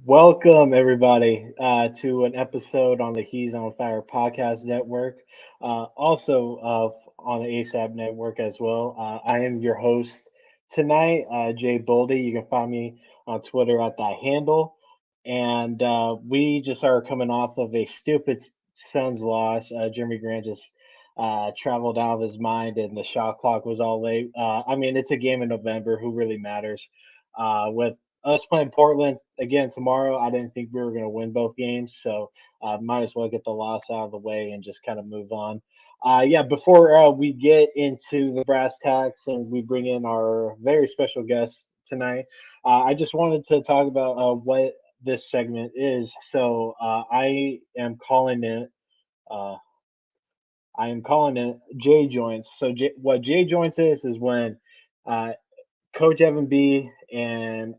Welcome, everybody, to an episode on the He's on Fire podcast network, also on the ASAP network as well. I am your host tonight, Jay Boldy. You can find me on Twitter at that handle. And we just are coming off of a stupid Suns loss. Jeremy Grant just traveled out of his mind, and the shot clock was all late. I mean, it's a game in November. Who really matters? With us playing Portland again tomorrow, I didn't think we were going to win both games, so might as well get the loss out of the way and just kind of move on. Yeah, before we get into the brass tacks and we bring in our very special guest tonight, I just wanted to talk about what this segment is. So I am calling it. Uh, I am calling it J joints. So what J joints is when uh, Coach Evan B and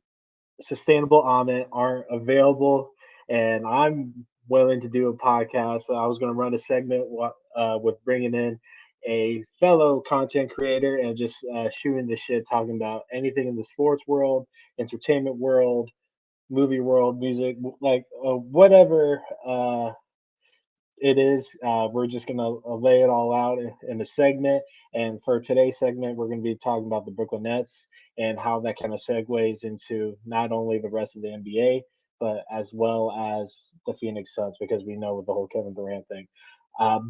Sustainable Amit aren't available, and I'm willing to do a podcast. So I was going to run a segment with bringing in a fellow content creator and just shooting the shit, talking about anything in the sports world, entertainment world, movie world, music, like whatever it is. We're just going to lay it all out in the segment. And for today's segment, we're going to be talking about the Brooklyn Nets and how that kind of segues into not only the rest of the NBA, but as well as the Phoenix Suns, because we know with the whole Kevin Durant thing.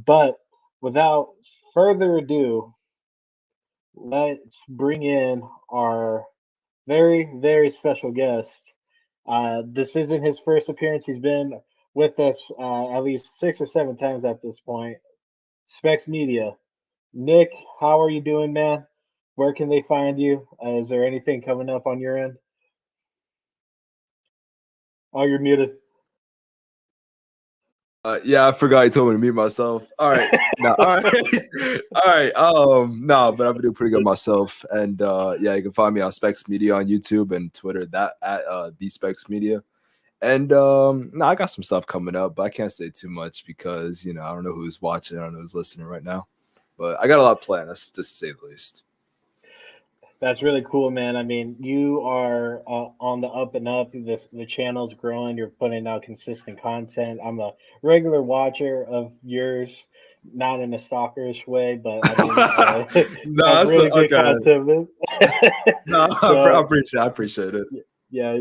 But without further ado, let's bring in our very, very special guest. This isn't his first appearance. He's been with us at least 6 or 7 times at this point. SPEX Media. Nick, how are you doing, man? Where can they find you? Is there anything coming up on your end? Oh, you're muted. Yeah, I forgot you told me to mute myself. All right. No, all right. All right. No, but I've been doing pretty good myself. And yeah, you can find me on Specs Media on YouTube and Twitter, that at the Specs Media. And no, I got some stuff coming up, but I can't say too much because I don't know who's watching, I don't know who's listening right now. But I got a lot planned, that's just to say the least. That's really cool, man. I mean, you are on the up and up. The channel's growing. You're putting out consistent content. I'm a regular watcher of yours, not in a stalkerish way, but I mean, No, have that's really good okay. content, man. No, So I appreciate it. yeah,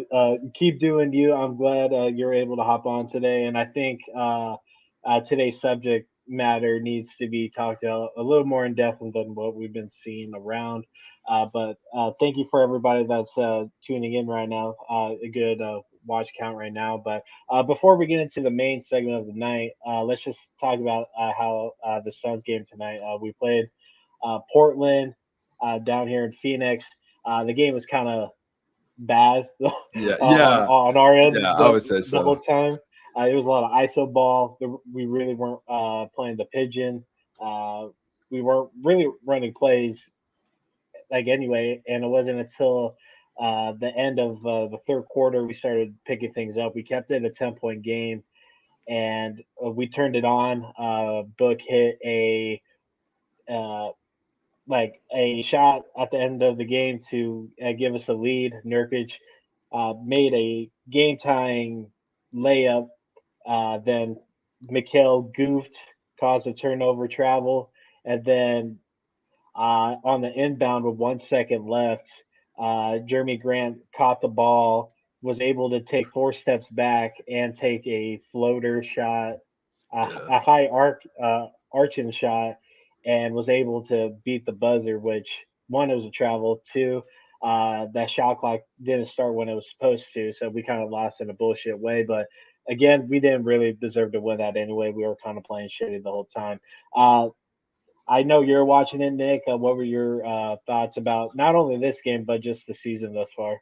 keep doing you. I'm glad you're able to hop on today, and I think today's subject matter needs to be talked about a little more in depth than what we've been seeing around. But thank you for everybody that's tuning in right now. A good watch count right now. But before we get into the main segment of the night, let's just talk about how the Suns game tonight. We played Portland down here in Phoenix. The game was kind of bad Yeah, yeah, on our end yeah, I would say the whole so. time. It was a lot of ISO ball. We really weren't playing the pigeon. Uh, we weren't really running plays like anyway, and it wasn't until the end of the third quarter we started picking things up. We kept it a 10-point game, and we turned it on. Book hit uh, a shot at the end of the game to give us a lead. Nurkic made a game tying layup. Then Mikhail goofed, caused a turnover travel, and then on the inbound with 1 second left, Jeremy Grant caught the ball, was able to take 4 steps back and take a floater shot, Yeah. a high arching shot, and was able to beat the buzzer. Which one, it was a travel. Two, that shot clock didn't start when it was supposed to, so we kind of lost in a bullshit way. But again, we didn't really deserve to win that anyway. We were kind of playing shitty the whole time. I know you're watching it, Nick. What were your thoughts about not only this game but just the season thus far?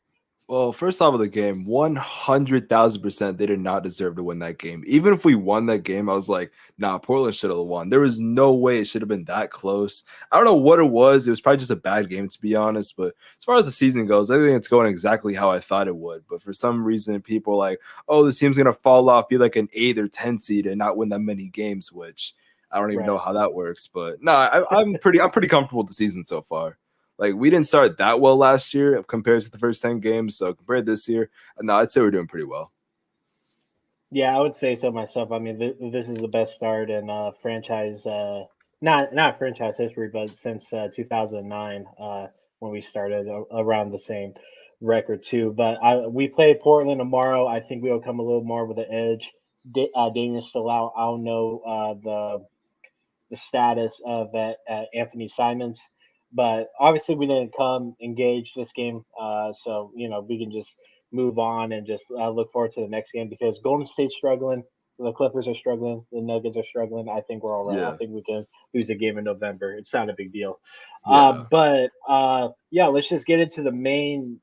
Well, first off of the game, 100,000% they did not deserve to win that game. Even if we won that game, I was like, nah, Portland should have won. There was no way it should have been that close. I don't know what it was. It was probably just a bad game, to be honest. But as far as the season goes, I think it's going exactly how I thought it would. But for some reason, people are like, oh, this team's going to fall off, be like an 8 or 10 seed and not win that many games, which I don't even know Right. how that works. But no, I'm pretty comfortable with the season so far. Like, we didn't start that well last year compared to the first 10 games. So compared to this year, no, I'd say we're doing pretty well. Yeah, I would say so myself. I mean, this is the best start in franchise, not franchise history, but since 2009, when we started around the same record too. But we play Portland tomorrow. I think we'll come a little more with an edge. Daniel's still out. I don't know the status of Anthony Simons. But obviously, we didn't come engage this game, so we can just move on and just look forward to the next game because Golden State's struggling, the Clippers are struggling, the Nuggets are struggling. I think we're all right. I Yeah, think we can lose a game in November. It's not a big deal. yeah. But yeah, let's just get into the main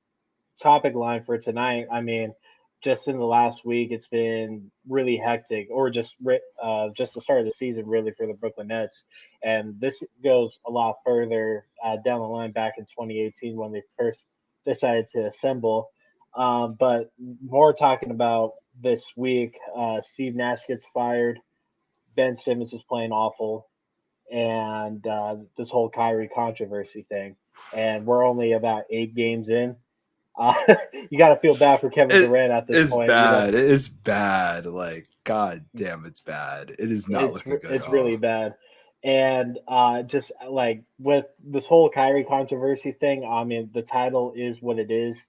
topic line for tonight. I mean, just in the last week, it's been really hectic, or just the start of the season, really, for the Brooklyn Nets. And this goes a lot further down the line, back in 2018 when they first decided to assemble. But more talking about this week, Steve Nash gets fired. Ben Simmons is playing awful, and this whole Kyrie controversy thing. And we're only about 8 games in. uh, you got to feel bad for Kevin It Durant at this is point. You know, bad. It is bad. Like, god damn, it's bad. It is not looking good at it's really all. bad. And just like with this whole Kyrie controversy thing, I mean, the title is what it is.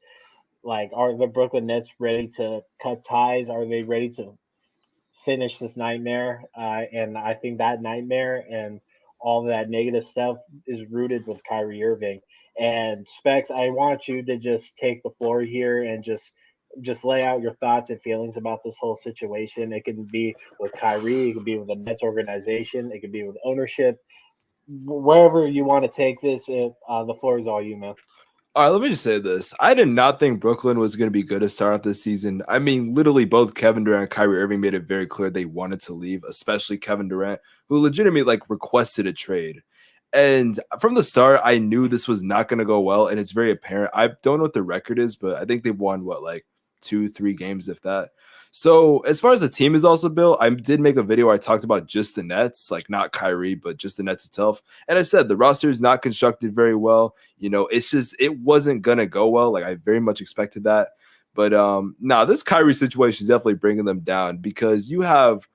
Like, are the Brooklyn Nets ready to cut ties? Are they ready to finish this nightmare? And I think that nightmare and all that negative stuff is rooted with Kyrie Irving. And Specs, I want you to just take the floor here and just lay out your thoughts and feelings about this whole situation. It can be with Kyrie, it could be with the Nets organization, it could be with ownership. Wherever you want to take this, the floor is all you, man. All right, let me just say this. I did not think Brooklyn was going to be good to start off this season. I mean, literally, both Kevin Durant and Kyrie Irving made it very clear they wanted to leave, especially Kevin Durant, who legitimately like requested a trade. And from the start, I knew this was not going to go well, and it's very apparent. I don't know what the record is, but I think they've won what, like 2, 3 games, if that. So as far as the team is also built, I did make a video where I talked about just the Nets, like not Kyrie, but just the Nets itself. And I said the roster is not constructed very well. It's just it wasn't gonna go well. Like I very much expected that. But this Kyrie situation is definitely bringing them down because you have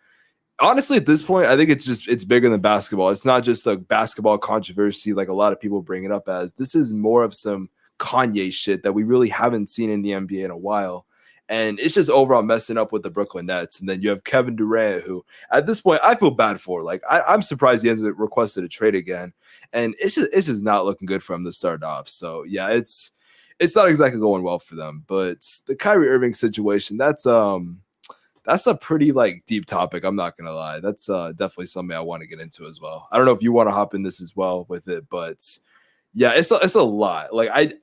honestly at this point, I think it's bigger than basketball. It's not just a basketball controversy like a lot of people bring it up as. This is more of some Kanye shit that we really haven't seen in the NBA in a while. And it's just overall messing up with the Brooklyn Nets. And then you have Kevin Durant, who at this point I feel bad for. Like I'm surprised he hasn't requested a trade again. And it's just not looking good for him to start off. So yeah, it's not exactly going well for them. But the Kyrie Irving situation, that's a pretty like deep topic. I'm not gonna lie. That's definitely something I want to get into as well. I don't know if you want to hop in this as well with it, but yeah, it's a lot. Like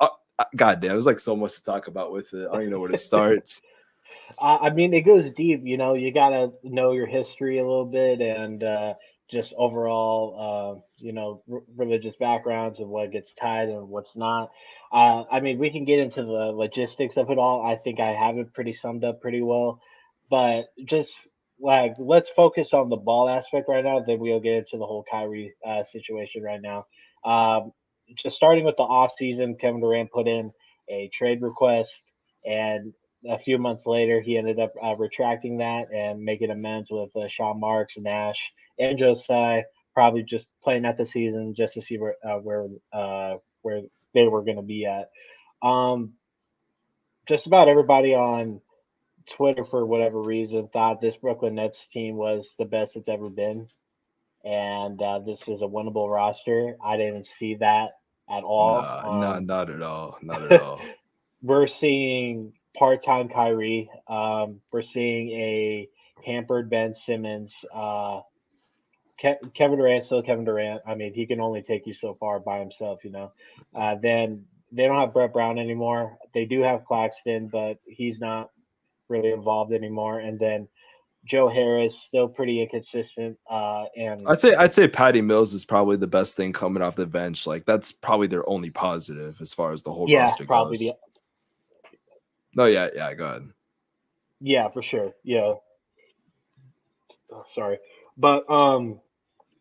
God damn, there's like so much to talk about with it. I don't even know where to start. I mean, it goes deep. You gotta know your history a little bit and just overall, religious backgrounds and what gets tied and what's not. I mean, we can get into the logistics of it all. I think I have it pretty summed up pretty well, but just like let's focus on the ball aspect right now. Then we'll get into the whole Kyrie situation right now. Um, just starting with the off season, Kevin Durant put in a trade request and a few months later, he ended up retracting that and making amends with Sean Marks, Nash, and Josiah. Probably just playing out the season just to see where they were going to be at. Um, just about everybody on Twitter, for whatever reason, thought this Brooklyn Nets team was the best it's ever been, and this is a winnable roster. I didn't see that at all. Not at all. Not at all. We're seeing part-time Kyrie. We're seeing a hampered Ben Simmons. Kevin Durant still Kevin Durant. I mean, he can only take you so far by himself. Then they don't have Brett Brown anymore. They do have Claxton, but he's not really involved anymore. And then Joe Harris still pretty inconsistent. And I'd say Patty Mills is probably the best thing coming off the bench. Like that's probably their only positive as far as the whole yeah, roster probably the goes. No, yeah, go ahead. yeah for sure. Yeah, oh, sorry, but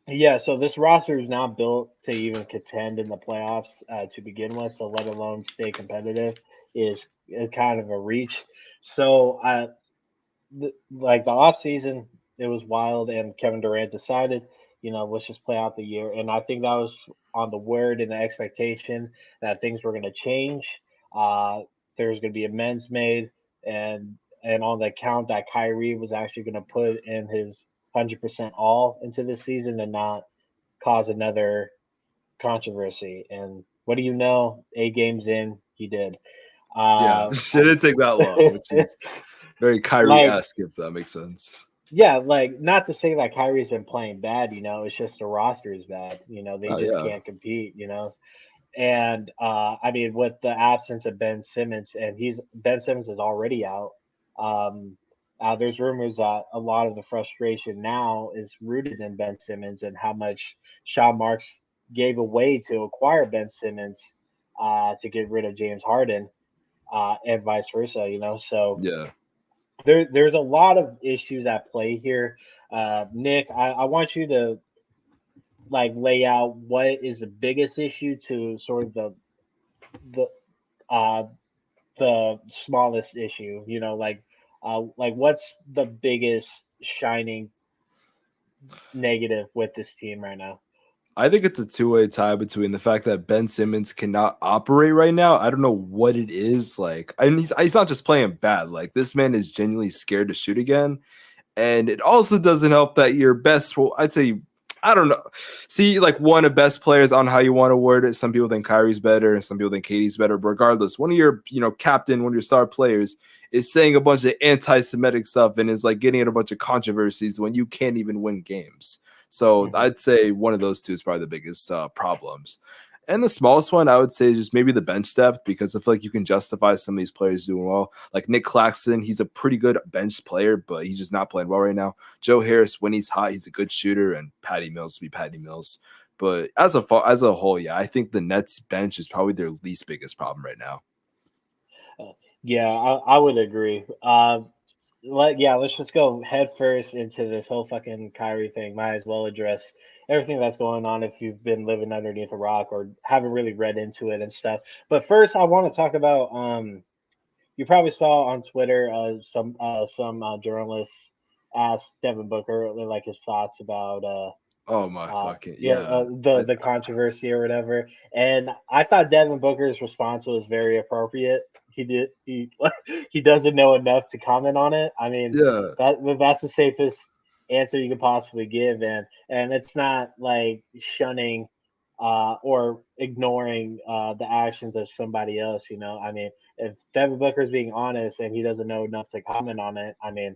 yeah, so this roster is not built to even contend in the playoffs to begin with, so let alone stay competitive is kind of a reach. So like the off season, it was wild, and Kevin Durant decided, let's just play out the year. And I think that was on the word and the expectation that things were going to change. Uh, there's going to be amends made, and on the account that Kyrie was actually going to put in his 100% all into this season and not cause another controversy. And what do you know? 8 games in, he did. Yeah, Uh, shouldn't take that long, which is very like Kyrie-esque, if that makes sense. Yeah, like not to say that Kyrie's been playing bad, it's just the roster is bad. They Oh just yeah, can't compete. And I mean, with the absence of Ben Simmons, and he's Ben Simmons is already out. Um, there's rumors that a lot of the frustration now is rooted in Ben Simmons and how much Sean Marks gave away to acquire Ben Simmons to get rid of James Harden, and vice versa. So yeah. there's a lot of issues at play here. Nick, I want you to like lay out what is the biggest issue to sort of the uh the smallest issue. Like what's the biggest shining negative with this team right now? I think it's a two-way tie between the fact that Ben Simmons cannot operate right now. I don't know what it is. Like, I mean, he's not just playing bad. Like, this man is genuinely scared to shoot again. And it also doesn't help that your best, well, I'd say, I don't know. See, like one of best players on how you want to word it. Some people think Kyrie's better, and some people think Katie's better. But regardless, one of your, captain, one of your star players is saying a bunch of anti-Semitic stuff and is like getting in a bunch of controversies when you can't even win games. So Hmm. I'd say one of those two is probably the biggest problems. And the smallest one, I would say, is just maybe the bench depth, because I feel like you can justify some of these players doing well. Like Nick Claxton, he's a pretty good bench player, but he's just not playing well right now. Joe Harris, when he's hot, he's a good shooter, and Patty Mills will be Patty Mills. But as a whole, yeah, I think the Nets bench is probably their least biggest problem right now. Uh, yeah, I would agree. Let's just go head first into this whole fucking Kyrie thing. Might as well address everything that's going on if you've been living underneath a rock or haven't really read into it and stuff. But first, I want to talk about you probably saw on Twitter some journalists asked Devin Booker like his thoughts about Oh my fucking yeah, yeah. the controversy or whatever. And I thought Devin Booker's response was very appropriate. He he doesn't know enough to comment on it. I mean, Yeah. that's the safest answer you could possibly give, and it's not like shunning or ignoring the actions of somebody else. I mean, if Devin Booker's being honest and he doesn't know enough to comment on it, I mean,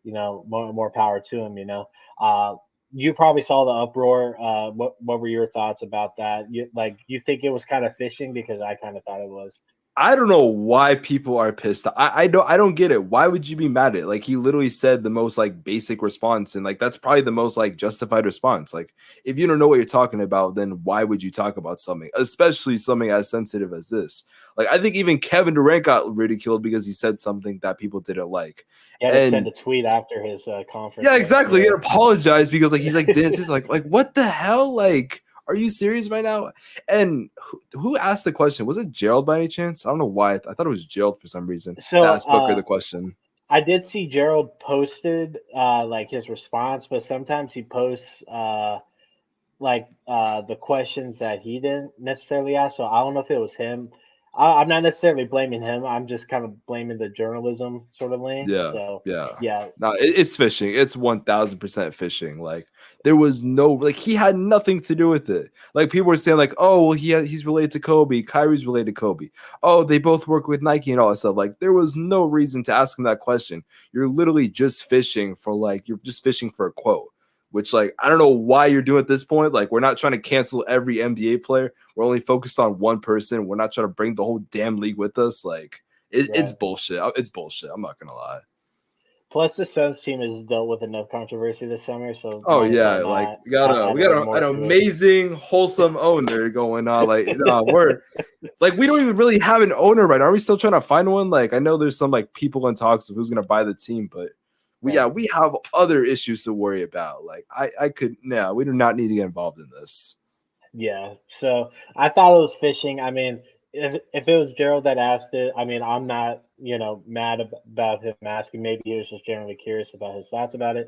more power to him. Uh, you probably saw the uproar. What were your thoughts about that? You think it was kind of fishing because I kind of thought it was. I don't know why people are pissed. I don't get it. Why would you be mad at it? Like he literally said the most like basic response, and like that's probably the most like justified response. Like if you don't know what you're talking about, then why would you talk about something, especially something as sensitive as this? Like I think even Kevin Durant got ridiculed because he said something that people didn't like. He had to send And a tweet after his conference, yeah, right? exactly. He Yeah. apologized because like he's like this is like what the hell? Like, are you serious right now? And who asked the question? Was it Gerald by any chance? I don't know why. I thought it was Gerald for some reason So that asked Booker the question. I did see Gerald posted like his response, but sometimes he posts the questions that he didn't necessarily ask. So I don't know if it was him. I'm not necessarily blaming him. I'm just kind of blaming the journalism sort of lane. Yeah, So yeah. yeah, No, it's fishing. It's 1000% fishing. Like there was no like he had nothing to do with it. Like people were saying like, oh well, he's related to Kobe. Kyrie's related to Kobe. Oh, they both work with Nike and all that stuff. Like there was no reason to ask him that question. You're literally just fishing for like you're just fishing for a quote. Which like I don't know why you're doing at this point. Like we're not trying to cancel every NBA player. We're only focused on one person. We're not trying to bring the whole damn league with us. Like it's right. bullshit. It's bullshit. I'm not gonna lie. Plus, the Suns team has dealt with enough controversy this summer, so Oh might as well yeah, like not we got a add we a got little a, more an to it. amazing wholesome owner going on. Like we're like we don't even really have an owner right now. Are we still trying to find one? Like I know there's some like people in talks of who's gonna buy the team, but Right. we have other issues to worry about. Like we do not need to get involved in this. Yeah. So I thought it was fishing. I mean, if it was Gerald that asked it, I mean, I'm not, mad about him asking. Maybe he was just generally curious about his thoughts about it.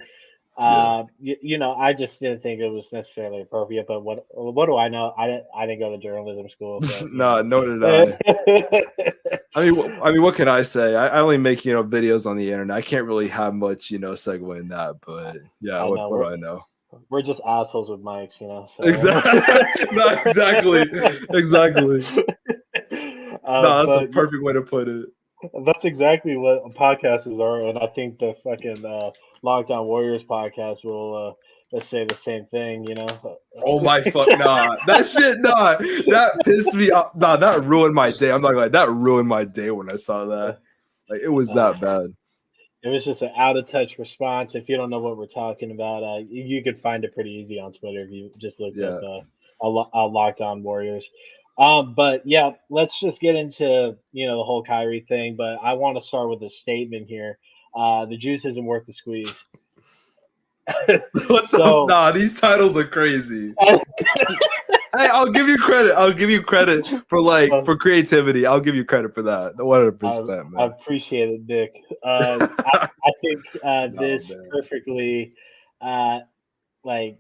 Yeah. I just didn't think it was necessarily appropriate. But what do I know? I didn't go to journalism school, so Nah, nor did I. I mean, what can I say? I only make videos on the internet. I can't really have much segue in that. But yeah, I what know do I know? we're just assholes with mics, So. Exactly. No, exactly. Exactly. No, that's the But yeah, perfect way to put it. that's exactly what podcasts are, and I think the fucking Lockdown Warriors podcast will let's say the same thing. Oh my fuck, nah. That shit, nah. That pissed me off. Nah, that ruined my day. I'm not gonna lie. That ruined my day when I saw that. Like, it was Uh, that bad. it was just an out of touch response. If you don't know what we're talking about, you could find it pretty easy on Twitter if you just looked up Yeah. Lockdown Warriors. But yeah, let's just get into the whole Kyrie thing. But I want to start with a statement here. The juice isn't worth the squeeze. What the? So Nah, these titles are crazy. Hey, I'll give you credit. I'll give you credit for creativity. I'll give you credit for that. 100%, I man. appreciate it, Dick. I think No, this man. perfectly, uh, like,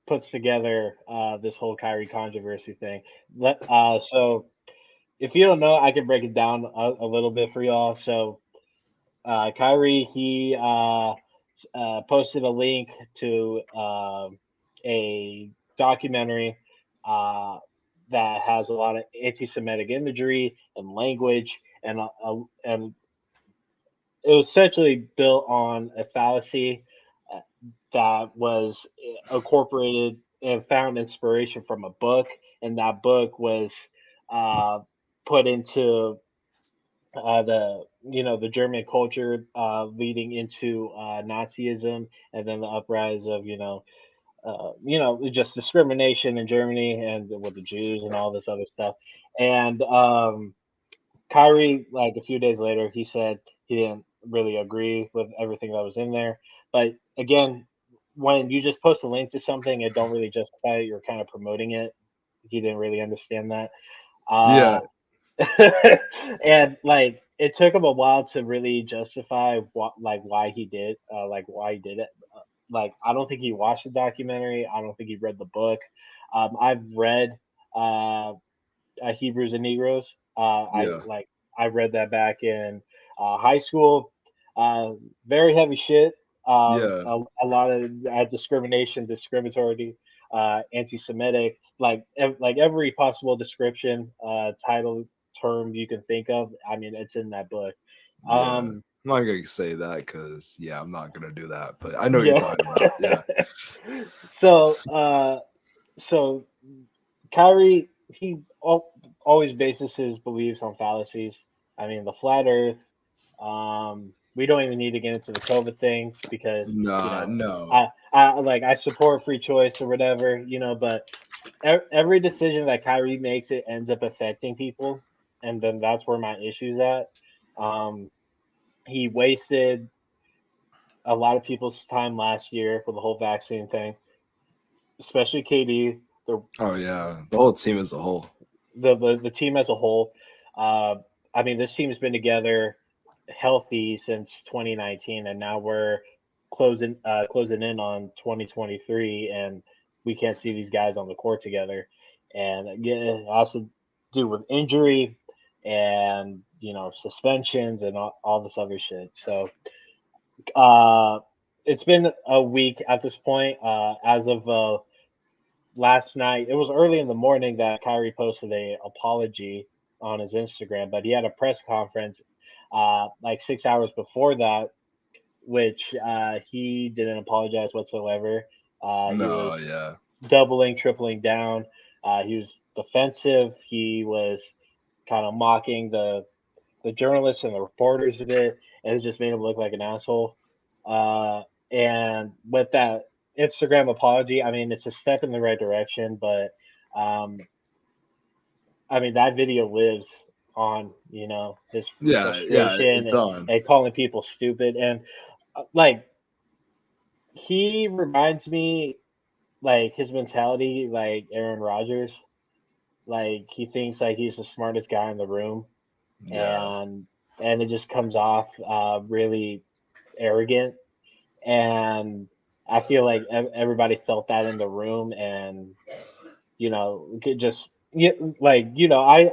puts together this whole Kyrie controversy thing. So if you don't know, I can break it down a little bit for y'all. So Kyrie, he posted a link to a documentary uh, that has a lot of anti-Semitic imagery and language, and it was essentially built on a fallacy uh, that was incorporated and found inspiration from a book, and that book was uh, put into the German culture leading into Nazism, and then the uprise of just discrimination in Germany and with the Jews and all this other stuff. And Kyrie, like a few days later, he said he didn't really agree with everything that was in there. But again, when you just post a link to something and don't really justify it, you're kind of promoting it. He didn't really understand that. Yeah, Uh, and like it took him a while to really justify why he did why he did it. Like I don't think he watched the documentary. I don't think he read the book. I've read uh, Hebrews and Negroes. yeah, I read that back in high school. Uh, Very heavy shit. yeah, A lot of discrimination, discriminatory, anti-Semitic, like every possible description, title, term you can think of. I mean, it's in that book. yeah. Um, I'm not gonna say that because I'm not gonna do that. But I know what you're yeah. talking about. Yeah, so, so Kyrie, he always bases his beliefs on fallacies. I mean, the flat Earth. We don't even need to get into the COVID thing because nah, no. I support free choice or whatever, but every decision that Kyrie makes, it ends up affecting people, and then that's where my issue's at. Um, he wasted a lot of people's time last year with the whole vaccine thing, especially KD. The Oh yeah, the whole team as a whole. the team as a whole. Uh, I mean, this team's been together healthy since 2019, and now we're closing in on 2023, and we can't see these guys on the court together. And again, also do with injury and suspensions and all this other shit. So uh, it's been a week at this point. As of last night, it was early in the morning that Kyrie posted a apology on his Instagram, but he had a press conference like 6 hours before that, which he didn't apologize whatsoever. He No, was yeah, doubling, tripling down. He was defensive. He was kind of mocking the journalists and the reporters of it, and it just made him look like an asshole. Uh, and with that Instagram apology, I mean, it's a step in the right direction, but um, I mean, that video lives on, his yeah. frustration It's on. and calling people stupid. And like, he reminds me, like, his mentality, like Aaron Rodgers. Like he thinks like he's the smartest guy in the room, Yeah. and it just comes off really arrogant. And I feel like everybody felt that in the room, and just like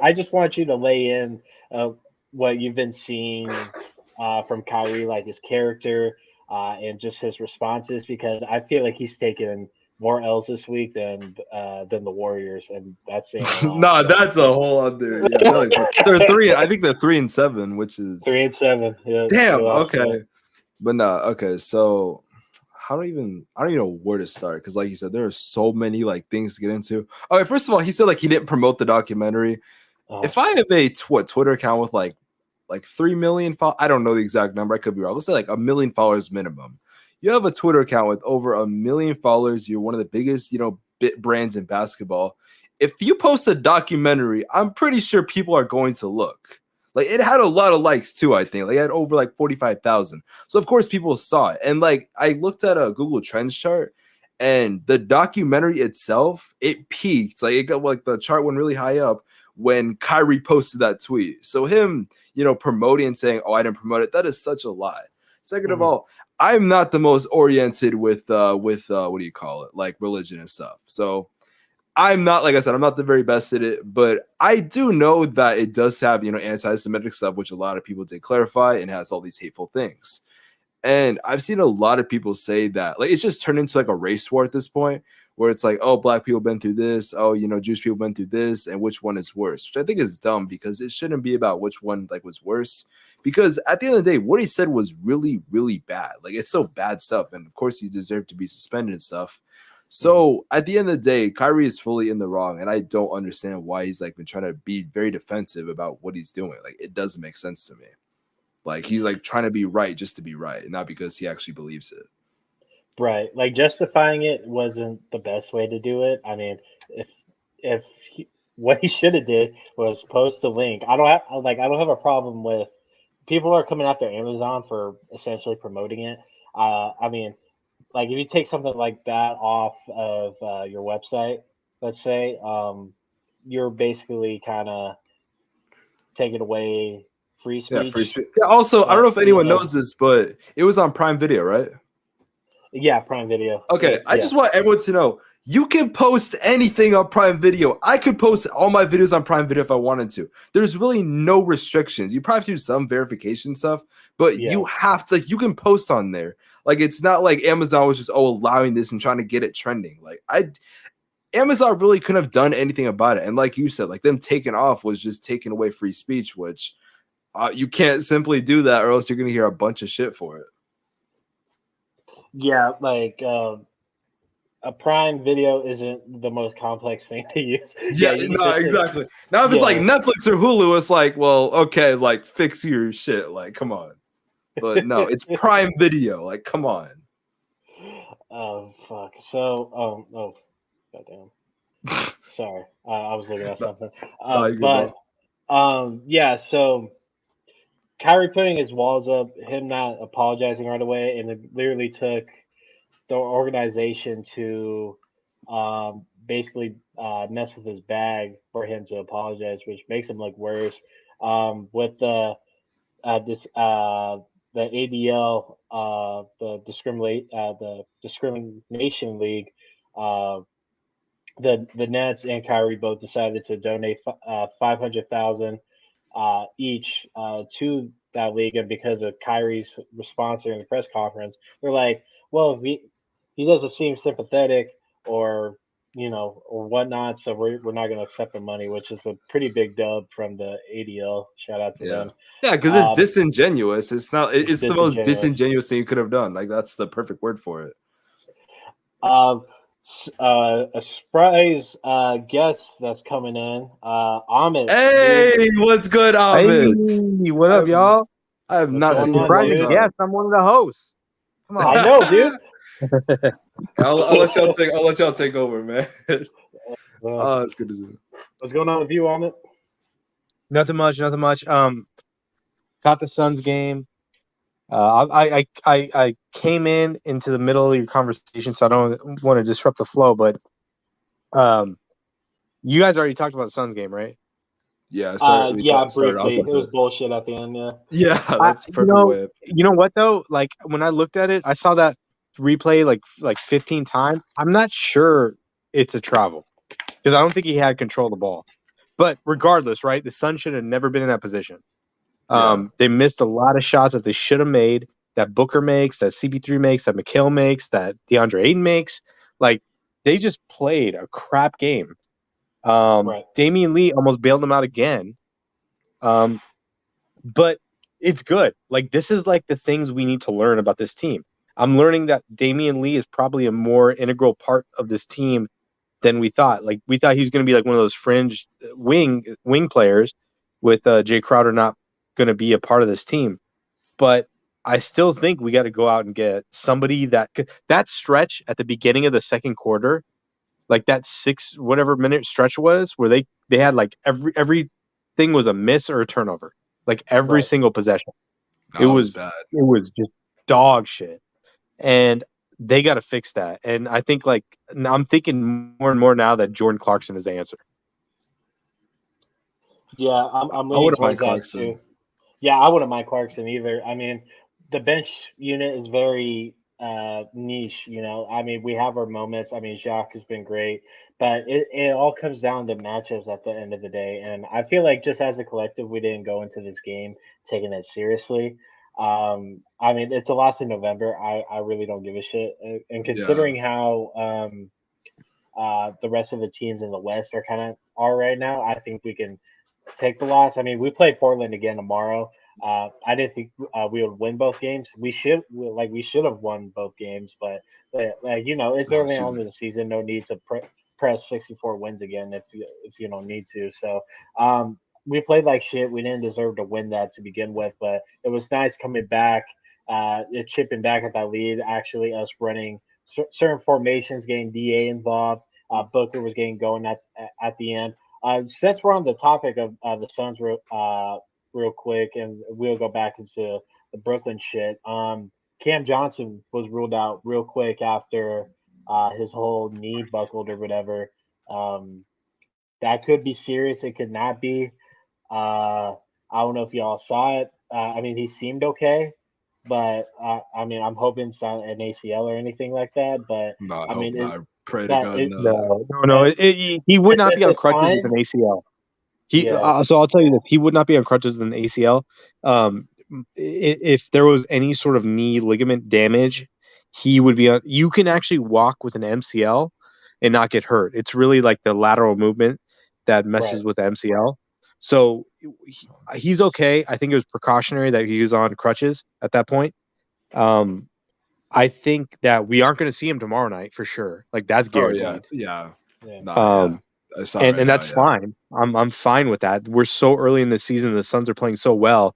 I just want you to lay in uh, what you've been seeing from Kyrie, like his character and just his responses, because I feel like he's taken more L's this week than the Warriors, and that's saying a lot. Nah, So that's a whole other. Yeah, they're three. I think they're 3-7, which is 3-7, yeah, they damn. lost today. Okay, but no. Okay, so I don't even know where to start because, like you said, there are so many like things to get into. Okay, first of all, he said like he didn't promote the documentary. Uh, If I have a Twitter account with like 3 million I don't know the exact number, I could be wrong. Let's say like 1 million followers minimum. You have a Twitter account with over 1 million followers. You're one of the biggest, bit brands in basketball. If you post a documentary, I'm pretty sure people are going to look. Like it had a lot of likes too, I think. Like it had over like 45,000. So of course people saw it. And like I looked at a Google Trends chart, and the documentary itself, it peaked. Like it got like the chart went really high up when Kyrie posted that tweet. So him, promoting and saying, "Oh, I didn't promote it," that is such a lie. Second of mhm. all, I'm not the most oriented with what do you call it, like religion and stuff. So I'm not, like I said, I'm not the very best at it, but I do know that it does have anti-Semitic stuff, which a lot of people did clarify, and has all these hateful things. And I've seen a lot of people say that like it's just turned into like a race war at this point, where it's like, oh, black people been through this, oh, Jewish people been through this, and which one is worse, which I think is dumb because it shouldn't be about which one like was worse. Because at the end of the day, what he said was really, really bad. Like it's so bad stuff. And of course he deserved to be suspended and stuff. Mhm. So at the end of the day, Kyrie is fully in the wrong. And I don't understand why he's like been trying to be very defensive about what he's doing. Like it doesn't make sense to me. Like he's like trying to be right just to be right, not because he actually believes it. Right. Like justifying it wasn't the best way to do it. I mean, if if what he should have did was post the link. I don't have a problem with people are coming after Amazon for essentially promoting it. I mean, like if you take something like that off of your website, let's say, you're basically kind of taking away free Yeah, free speech. speech. Yeah, also, I don't know if anyone And knows this, but it was on Prime Video, right? yeah, Prime Video. Okay, I Yeah. just want everyone to know you can post anything on Prime Video. I could post all my videos on Prime Video if I wanted to. There's really no restrictions. You probably have to do some verification stuff, but Yeah. you have to, like, you can post on there. Like, it's not like Amazon was just, allowing this and trying to get it trending. Like, Amazon really couldn't have done anything about it. And like you said, like, them taking off was just taking away free speech, which you can't simply do that or else you're going to hear a bunch of shit for it. Yeah, like a Prime Video isn't the most complex thing to use. Yeah, Yeah, you can no, just hit. exactly. Now, if it's like Yeah. Netflix or Hulu, it's like, well, okay, like fix your shit. Like, come on. But no, it's Prime Video. Like, come on. Oh fuck. So goddamn. Sorry, I was looking at No, something. no, you good, But bro. yeah. So Kyrie putting his walls up, him not apologizing right away, and it literally took the organization to basically mess with his bag for him to apologize, which makes him look worse. With this the ADL, the discrimination league, uh, the Nets and Kyrie both decided to donate 500,000 each to that league, and because of Kyrie's response during the press conference, they're like, "Well, he doesn't seem sympathetic, or or whatnot, so we're not going to accept the money," which is a pretty big dub from the ADL. Shout out to Yeah. them. Yeah, because it's Um, disingenuous. It's not, it's it's the most disingenuous. disingenuous thing you could have done. Like, that's the perfect word for it. Um, a surprise guest that's coming in, Amit, dude. Hey, what's good, Hey, Ahmed? what I up, have, y'all? I have What's not A going seen you in on, a long surprise dude? guest. time. I'm one of the hosts. Come I on. know, dude. I'll let y'all take. I'll let y'all take over, man. Uh, Oh, it's good to see you. what's going on with you, Amit? Nothing much, nothing much. Caught the Suns game. I came in into the middle of your conversation, so I don't want to disrupt the flow. But um, You guys already talked about the Suns game, right? Yeah, Yeah, started off briefly. with It was it. bullshit at the end. Yeah. Yeah, I, that's the perfect way. you know what though? Like when I looked at it, I saw that replay like 15 times. I'm not sure it's a travel because I don't think he had control of the ball. But regardless, right? The Suns should have never been in that position. Yeah, They missed a lot of shots that they should have made. That Booker makes, that CP3 makes, that McHale makes, that DeAndre Ayton makes. Like they just played a crap game. Right. Damian Lee almost bailed them out again. Um, but it's good. Like this is like the things we need to learn about this team. I'm learning that Damian Lee is probably a more integral part of this team than we thought. Like we thought he was going to be like one of those fringe wing players, with Jay Crowder not going to be a part of this team. But I still think we got to go out and get somebody that stretch at the beginning of the second quarter, like that 6 whatever minute stretch was, where they had like everything was a miss or a turnover, like every Right. single possession. It that was was bad. it was just dog shit, and they got to fix that. And I think like I'm thinking more and more now that Jordan Clarkson is the answer. Yeah, I'm I leaning wouldn't mind towards that too. Clarkson. Yeah, I wouldn't mind Clarkson either. I mean, the bench unit is very niche. I mean, we have our moments. I mean, Jacques has been great, but it all comes down to matchups at the end of the day. And I feel like just as a collective, we didn't go into this game taking it seriously. I mean, it's a loss in November. I really don't give a shit. And Yeah, considering how the rest of the teams in the West are right now, I think we can take the loss. I mean, we play Portland again tomorrow. I didn't think we would win both games. We should have won both games, but it's no, early on in the season. No need to press 64 wins again if you don't need to. So we played like shit. We didn't deserve to win that to begin with, but it was nice coming back, chipping back at that lead. Actually, us running certain formations, getting Da involved. Booker was getting going at the end. Since we're on the topic of the Suns, real quick, and we'll go back into the Brooklyn shit. Cam Johnson was ruled out real quick after his whole knee buckled or whatever. Um, that could be serious. It could not be. I don't know if y'all saw it. I mean, he seemed okay, but I mean, I'm hoping it's not an ACL or anything like that. But no, I I hope mean, not. I pray to that God, it, no. No. He would not this be on is crutches with fine. an ACL. Yeah, So I'll tell you this: he would not be on crutches with an ACL. If there was any sort of knee ligament damage, he would be on. You can actually walk with an MCL and not get hurt. It's really like the lateral movement that right. messes with the MCL. So he's okay. I think it was precautionary that he was on crutches at that point. Um, I think that we aren't going to see him tomorrow night for sure. Like that's Oh yeah, guaranteed. yeah. Yeah. Nah, yeah. Um, I saw and right now. that's Yeah. fine. I'm fine with that. We're so early in the season. The Suns are playing so well.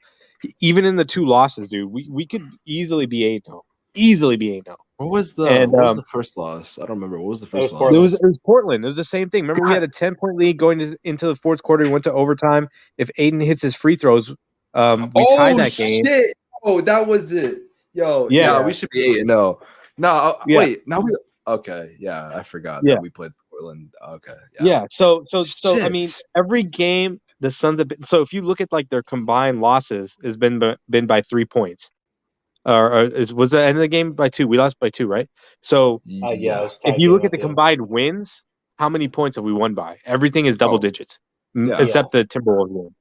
Even in the 2 losses, dude, we could easily be 8-0. Easily be 8-0. And What was the first loss? I don't remember. What was the It was first Portland. loss? it was Portland. It was the same thing. Remember, we God, had a 10-point lead going into the fourth quarter. We went to overtime. If Aiden hits his free throws, we tie oh that game. shit! Oh, that was it. Yo, Yeah, yeah, Yeah. we should be 8-0. No, yeah, wait. Now we okay. Yeah, I forgot yeah. that we played Portland. Okay, yeah. Yeah. So I mean, Shit. every game the Suns have been. So if you look at like their combined losses, has been by 3 points. Was the end of the game by 2? We lost by 2, right? So Yeah, it Yeah, was if tight you game look at at the the end. combined wins, how many points have we won by? Everything is double oh digits, yeah. Yeah. except the Timberwolves game.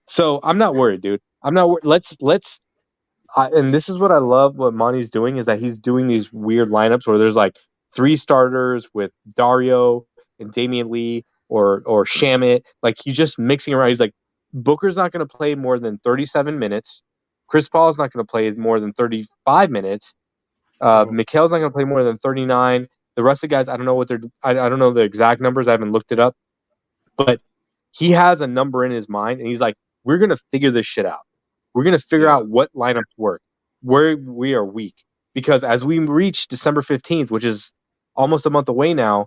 So I'm not worried, dude. I'm not worried. And this is what I love. What Monty's doing is that he's doing these weird lineups where there's like 3 starters with Dario and Damian Lee or Shamit. Like he's just mixing around. He's like, Booker's not going to play more than 37 minutes. Chris Paul's not going to play more than 35 minutes. Mhm. Mikhail's not going to play more than 39. The rest of the guys, I don't know what they're. I don't know the exact numbers. I haven't looked it up, but he has a number in his mind, and he's like, "We're going to figure this shit out. We're going to figure Yeah. out what lineups work, where we are weak, because as we reach December 15th, which is almost a month away now,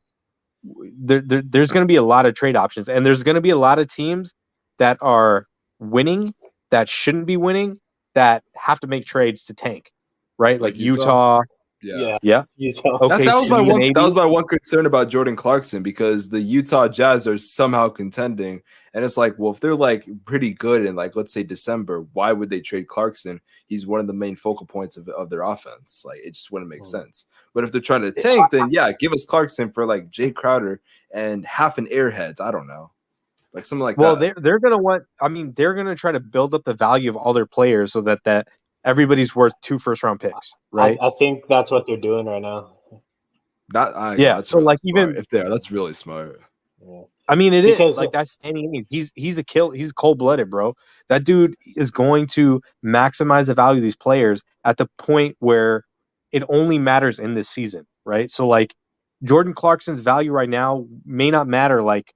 there's going to be a lot of trade options, and there's going to be a lot of teams that are winning that shouldn't be winning that have to make trades to tank, right? Like Like Utah. Utah." Yeah. Yeah. Utah. That was my OKC, one. That maybe. was my one concern about Jordan Clarkson, because the Utah Jazz are somehow contending, and it's like, well, if they're like pretty good in, like, let's say December, why would they trade Clarkson? He's one of the main focal points of their offense. Like, it just wouldn't make sense. But if they're trying to tank, then yeah, give us Clarkson for like Jay Crowder and half an Airheads. I don't know, like something like Well, that. they're gonna want. I mean, they're gonna try to build up the value of all their players so that everybody's worth 2 first-round picks, right? I think that's what they're doing right now. Yeah. That's So really like smart. even If they're that's really smart. Yeah. I mean, it is Because like that's Danny Ainge. He's cold-blooded, bro. That dude is going to maximize the value of these players at the point where it only matters in this season, right? So like Jordan Clarkson's value right now may not matter like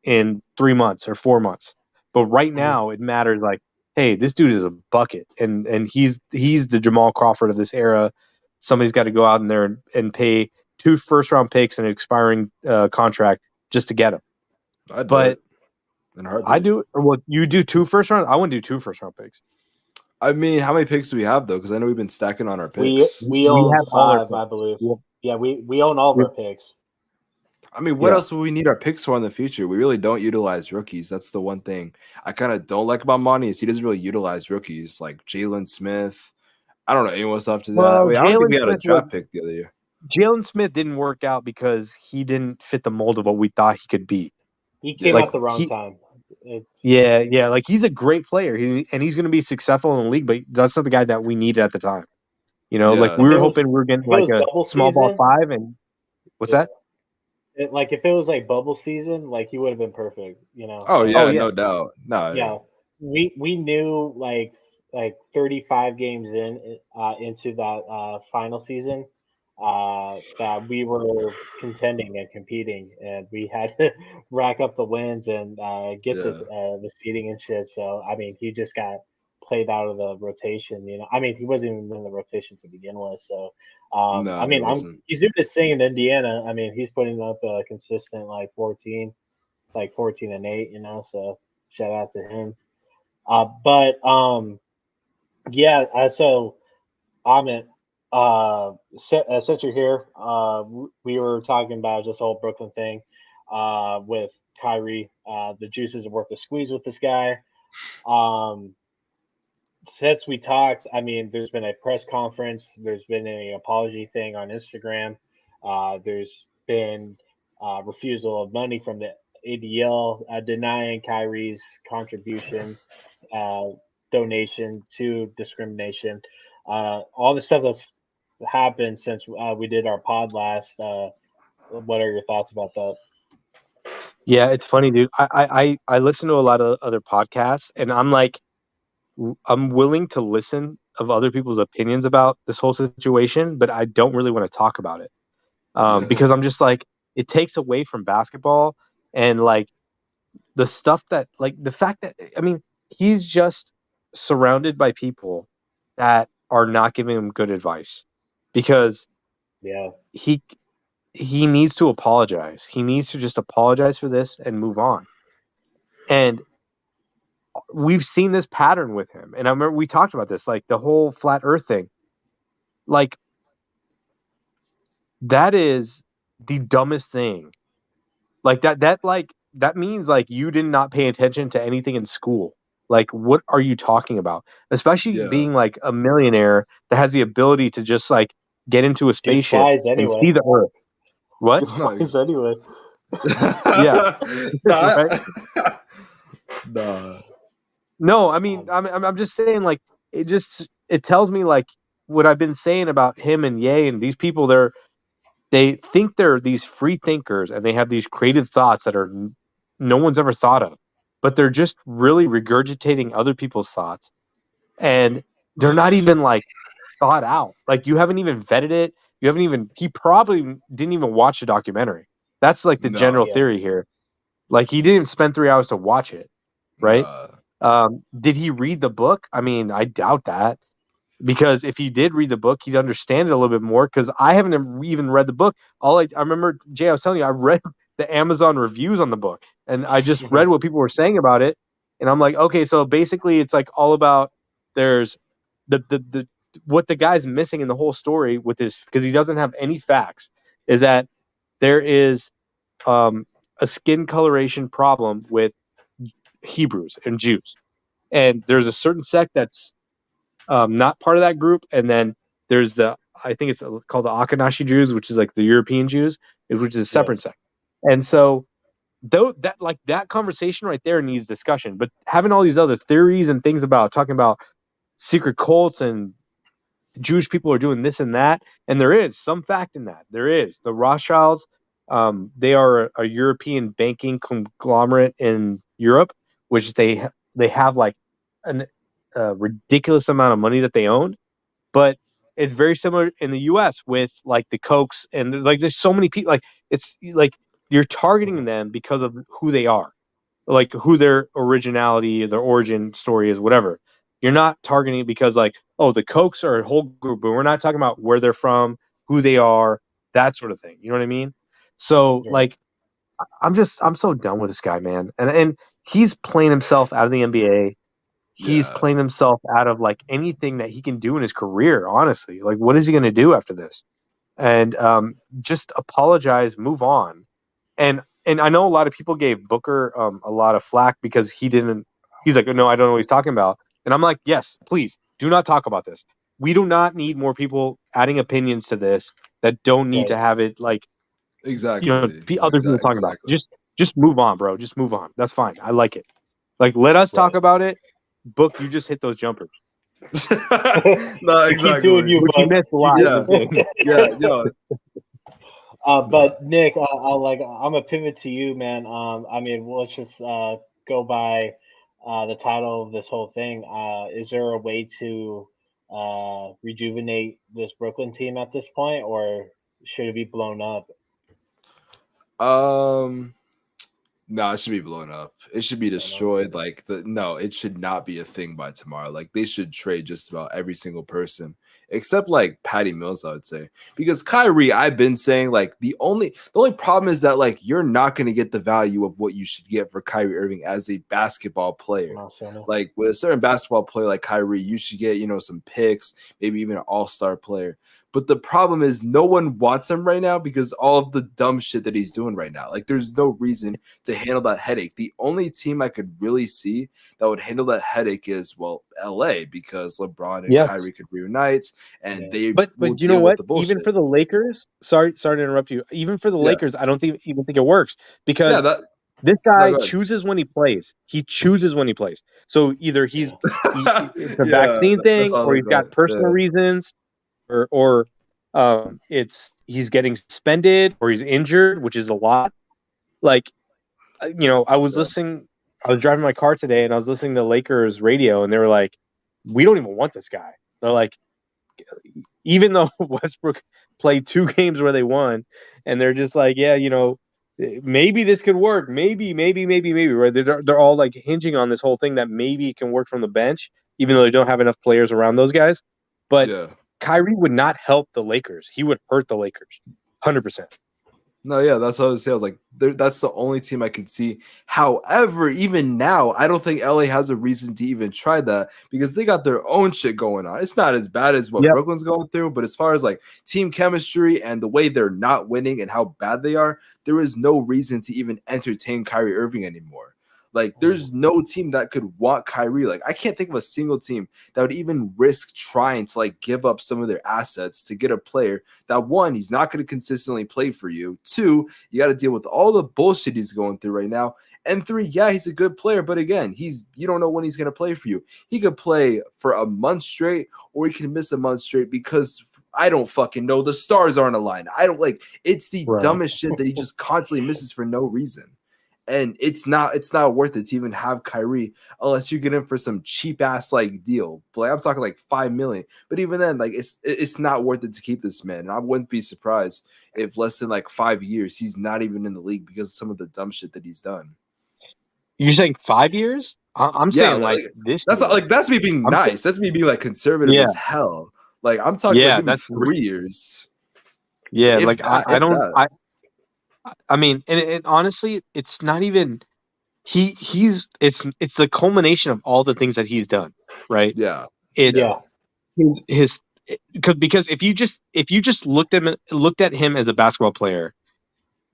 in 3 months or 4 months, but right now it matters like, hey, this dude is a bucket, and he's the Jamal Crawford of this era. Somebody's got to go out in there and pay 2 first-round picks and an expiring contract just to get him. I'd do But it in a heartbeat. I do. Well, you do 2 first round. I wouldn't do 2 first round picks. I mean, how many picks do we have though? Because I know we've been stacking on our we picks. we We own have all our 5, I picks. believe. Yep. Yeah, we own all of our picks. I mean, what Yeah. else will we need our picks for in the future? We really don't utilize rookies. That's the one thing I kind of don't like about Monty, is he doesn't really utilize rookies like Jalen Smith. I don't know anyone else up to that. Well, Wait, I don't think Jalen we had a Smith draft pick the other year. Jalen Smith didn't work out because he didn't fit the mold of what we thought he could be. He came Like, at the wrong he- time. Yeah. Like he's a great player. He's going to be successful in the league, but that's not the guy that we needed at the time. You know, like Yeah. we If were it was- hoping we were getting if it like was a bubble small ball season- 5. And what's that? Like if it was like bubble season, like he would have been perfect. You know. Oh yeah, yeah. no doubt. No, Yeah, we knew like 35 games into that final season that we were contending and competing, and we had to rack up the wins and get this the seeding and shit. So I mean, he just got played out of the rotation. You know, I mean, he wasn't even in the rotation to begin with. So No, I mean, he wasn't. he's doing his thing in Indiana. I mean, he's putting up a consistent like 14 and 8. You know, so shout out to him. Yeah. So Amit, since you're here, we were talking about this whole Brooklyn thing, with Kyrie. The juices are worth the squeeze with this guy. Since we talked, I mean, there's been a press conference. There's been an apology thing on Instagram. There's been refusal of money from the ADL, denying Kyrie's contribution, donation to discrimination. All the stuff that's happened since we did our pod last. What are your thoughts about that? Yeah, it's funny, dude. I listen to a lot of other podcasts, and I'm willing to listen of other people's opinions about this whole situation, but I don't really want to talk about it because I'm just like, it takes away from basketball and like the stuff that, like the fact that, I mean, he's just surrounded by people that are not giving him good advice because Yeah, he needs to apologize. He needs to just apologize for this and move on. And we've seen this pattern with him. And I remember we talked about this, like the whole flat earth thing. Like, that is the dumbest thing. Like that means like you did not pay attention to anything in school. Like, what are you talking about? Especially being like a millionaire that has the ability to just like get into a spaceship flies and anyway. see the earth. What? It flies anyway. Yeah. Right? No, I mean, I'm just saying, like, it tells me like what I've been saying about him and Ye and these people. They think they're these free thinkers and they have these creative thoughts that are no one's ever thought of, but they're just really regurgitating other people's thoughts, and they're not even like thought out. Like, you haven't even vetted it. You haven't even. He probably didn't even watch the documentary. That's like the general theory here. Like, he didn't spend 3 hours to watch it, right? Did he read the book? I mean, I doubt that, because if he did read the book, he'd understand it a little bit more. Because I haven't even read the book. I remember, Jay, I was telling you, I read the Amazon reviews on the book, and I just read what people were saying about it, and I'm like, okay, so basically, it's like all about there's the what the guy's missing in the whole story with this, because he doesn't have any facts, is that there is a skin coloration problem with Hebrews and Jews, and there's a certain sect that's not part of that group, and then there's I think it's called the Akanashi Jews, which is like the European Jews, which is a separate sect. And so that conversation right there needs discussion. But having all these other theories and things about talking about secret cults and Jewish people are doing this and that, and there is some fact in that. There is the Rothschilds. They are a European banking conglomerate in Europe, which they have like a ridiculous amount of money that they own. But it's very similar in the U.S. with like the Kochs, and there's so many people. Like it's like you're targeting them because of who they are, like who their originality, their origin story is, whatever. You're not targeting it because like, oh, the Kochs are a whole group, but we're not talking about where they're from, who they are, that sort of thing. You know what I mean? So like, I'm so done with this guy, man. And he's playing himself out of the NBA. He's playing himself out of like anything that he can do in his career. Honestly, like, what is he going to do after this? And just apologize, move on. And I know a lot of people gave Booker a lot of flack because he's like, no, I don't know what he's talking about. And I'm like, yes, please do not talk about this. We do not need more people adding opinions to this that don't need to have it like, exactly, other people talking about it. Just move on, bro. Just move on. That's fine. I like it. Like, let us talk about it. Book, you just hit those jumpers. No, exactly. Keep doing you, you missed a lot. But Nick, I'm gonna pivot to you, man. I mean, let's just go by the title of this whole thing. Is there a way to rejuvenate this Brooklyn team at this point, or should it be blown up? No, it should be blown up. It should be destroyed. Like it should not be a thing by tomorrow. Like they should trade just about every single person except like Patty Mills, I would say. Because Kyrie, I've been saying like the only problem is that like you're not going to get the value of what you should get for Kyrie Irving as a basketball player. Like with a certain basketball player like Kyrie, you should get, some picks, maybe even an all-star player. But the problem is no one wants him right now because all of the dumb shit that he's doing right now. Like there's no reason to handle that headache. The only team I could really see that would handle that headache is, well, LA, because LeBron and Kyrie could reunite and they But you know what? Even for the Lakers, sorry to interrupt you. Even for the Lakers, I don't even think it works because this guy chooses when he plays. He chooses when he plays. So either he's it's a vaccine thing, or he's got personal reasons, or he's getting suspended, or he's injured, which is a lot. Like, I was driving my car today and I was listening to Lakers radio and they were like, we don't even want this guy. They're like, even though Westbrook played 2 games where they won, and they're just like, yeah, maybe this could work. Maybe, right? They're all like hinging on this whole thing that maybe it can work from the bench, even though they don't have enough players around those guys. But Kyrie would not help the Lakers. He would hurt the Lakers, 100%. No, yeah, that's what I was saying. I was like, that's the only team I could see. However, even now, I don't think LA has a reason to even try that because they got their own shit going on. It's not as bad as what Brooklyn's going through, but as far as like team chemistry and the way they're not winning and how bad they are, there is no reason to even entertain Kyrie Irving anymore. Like, there's no team that could want Kyrie. Like, I can't think of a single team that would even risk trying to, like, give up some of their assets to get a player that, one, he's not going to consistently play for you. 2, you got to deal with all the bullshit he's going through right now. And 3, yeah, he's a good player, but again, you don't know when he's going to play for you. He could play for a month straight, or he can miss a month straight because I don't fucking know. The stars aren't aligned. It's the dumbest shit that he just constantly misses for no reason. And it's not worth it to even have Kyrie unless you get him for some cheap ass like deal. Like I'm talking like $5 million. But even then, like it's not worth it to keep this man. And I wouldn't be surprised if less than like 5 years he's not even in the league because of some of the dumb shit that he's done. You're saying 5 years? I'm saying like this. That's me being nice. That's me being like conservative as hell. Like I'm talking like maybe 3 years. Yeah, like I don't. I mean, and honestly, it's not even it's the culmination of all the things that he's done, right? Yeah. His because if you just looked at him as a basketball player,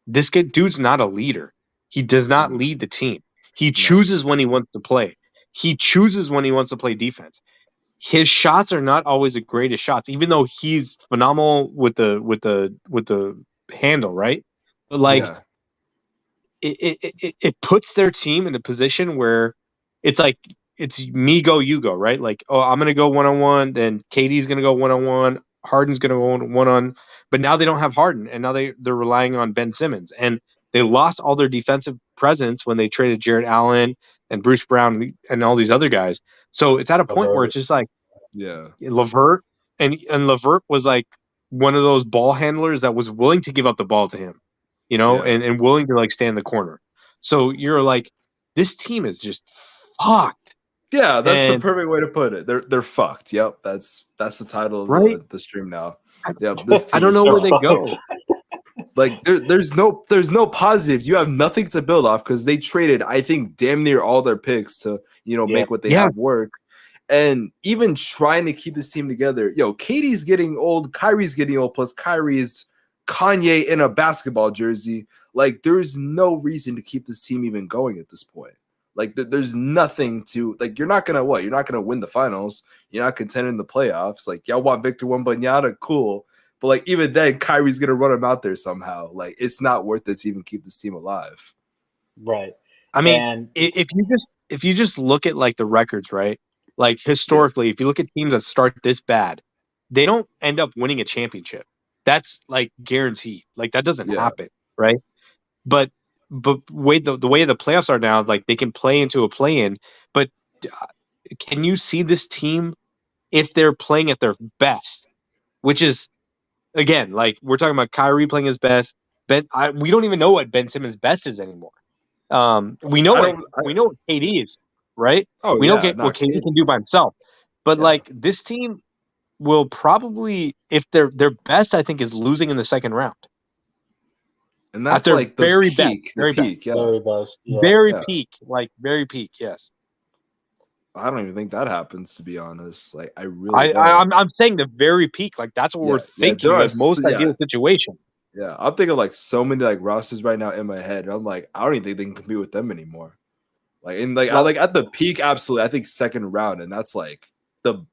this dude's not a leader. He does not lead the team. He No. chooses when he wants to play. He chooses when he wants to play defense. His shots are not always the greatest shots, even though he's phenomenal with the handle, right? But like Yeah. it puts their team in a position where it's like it's me go you go, right? Like, oh, I'm gonna go 1-on-1, then KD's gonna go 1-on-1, Harden's gonna go 1-on, but now they don't have Harden, and now they're relying on Ben Simmons, and they lost all their defensive presence when they traded Jarrett Allen and Bruce Brown and all these other guys. So it's at a point where it's just like Yeah. Levert, and Levert was like one of those ball handlers that was willing to give up the ball to him, Yeah. and willing to like stand in the corner. So you're like, this team is just fucked. Yeah, that's the And perfect way to put it. They're fucked. Yep, that's the title of right, the stream now. Yep, this I team don't is know where fucked. they go. Like there's no positives. You have nothing to build off because they traded, I think, damn near all their picks to make what they Yeah. have work. And even trying to keep this team together, KD's getting old, Kyrie's getting old, plus Kyrie's Kanye in a basketball jersey. Like, there's no reason to keep this team even going at this point. Like, there's nothing to, like, you're not gonna win the finals. You're not contending the playoffs. Like, y'all want Victor Wembanyama, cool. But like, even then, Kyrie's gonna run him out there somehow. Like, it's not worth it to even keep this team alive. Right. I mean, And if you just look at like the records, right? Like historically, if you look at teams that start this bad, they don't end up winning a championship. That's like guaranteed. Like that doesn't Yeah. happen, right? But the way the playoffs are now, like they can play into a play-in. But can you see this team if they're playing at their best? Which is again, like we're talking about Kyrie playing his best. We don't even know what Ben Simmons' best is anymore. We know what KD is, right? Oh We know yeah, what not KD KD. can do by himself. But Yeah. like this team will probably, if their best, I think, is losing in the second round. And that's their like the very peak. best, very best. Yeah. very best. Yeah. Very Yeah. peak, like very peak. Yes. I don't even think that happens, to be honest. Like, I really don't. I'm saying the very peak. Like that's what we're thinking. there are Like most ideal situation. Yeah, I'm thinking like so many like rosters right now in my head. I'm like, I don't even think they can compete with them anymore. Like, and like, I like at the peak, absolutely. I think second round, and that's like the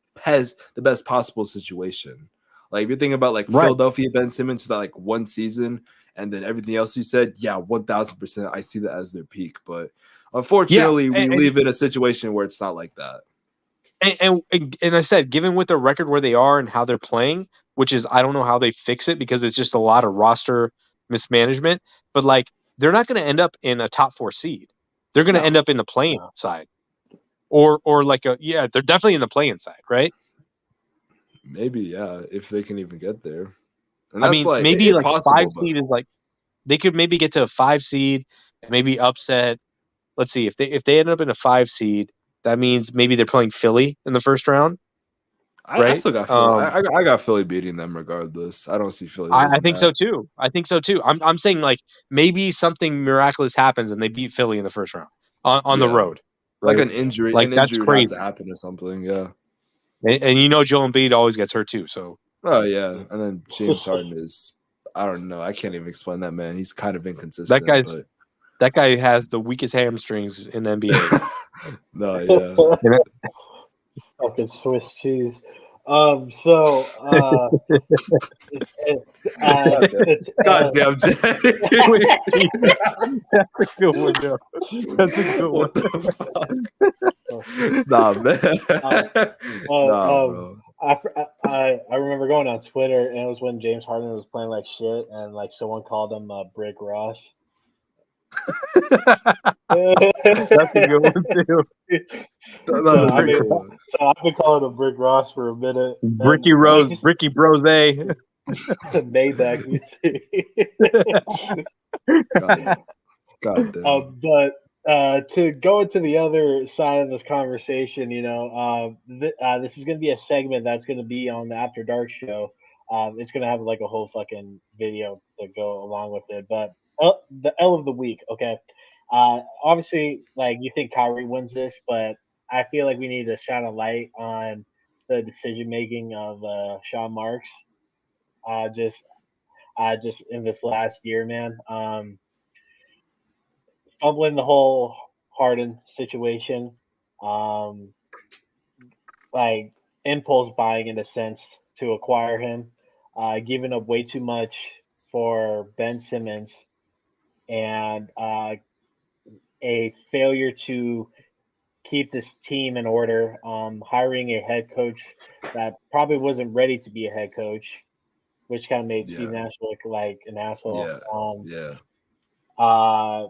best possible situation. Like, if you're thinking about like Philadelphia Ben Simmons for that like one season, and then everything else you said, yeah, 1,000%, I see that as their peak. But unfortunately, we live in a situation where it's not like that. And I said, given with the record where they are and how they're playing, which is I don't know how they fix it because it's just a lot of roster mismanagement. But like they're not going to end up in a top 4 seed. They're going to end up in the play-in side, or like they're definitely in the play-in side, right? Maybe if they can even get there. And I mean, like, maybe like possible, 5 seed is like they could maybe get to a 5 seed and maybe upset. Let's see if they end up in a 5 seed. That means maybe they're playing Philly in the first round. I still got Philly. I got Philly beating them regardless. I don't see Philly. I think so too. I'm saying like maybe something miraculous happens and they beat Philly in the first round on the road. Right? Like an injury. Like that's would crazy. have to happen or something. Yeah. And Joel Embiid always gets hurt too. So. Oh yeah, and then James Harden is. I don't know. I can't even explain that man. He's kind of inconsistent. That guy has the weakest hamstrings in the NBA. No, yeah. Fucking Swiss cheese. So goddamn Jay. That's a good one, though. That's a good one. What the fuck? Nah, man. Bro. I remember going on Twitter, and it was when James Harden was playing like shit, and like someone called him Brick Ross. That's a good one too. So I've been calling him Brick Ross for a minute. Bricky Rose, Bricky Brose. Maybach music. God damn. But to go into the other side of this conversation, this is going to be a segment that's going to be on the After Dark show. It's going to have like a whole fucking video to go along with it. But the L of the week, okay? Obviously, like you think Kyrie wins this, but I feel like we need to shine a light on the decision making of Sean Marks. Just just in this last year, man. Fumbling the whole Harden situation. Um, like impulse buying in a sense to acquire him, giving up way too much for Ben Simmons, and a failure to keep this team in order. Hiring a head coach that probably wasn't ready to be a head coach, which kind of made Steve Yeah. Nash look like an asshole. Yeah. Yeah. Uh,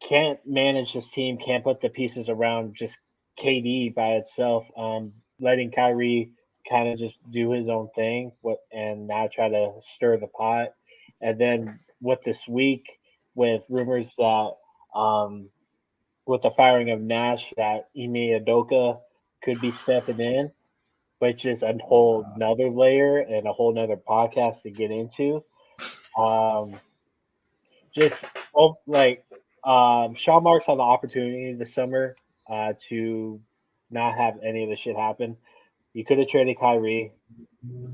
can't manage this team, can't put the pieces around just KD by itself. Letting Kyrie kind of just do his own thing, and now try to stir the pot. And then with this week, with rumors that with the firing of Nash, that Ime Udoka could be stepping in, which is a whole nother layer and a whole nother podcast to get into. Um, just like Sean Marks had the opportunity this summer to not have any of this shit happen. He could have traded Kyrie.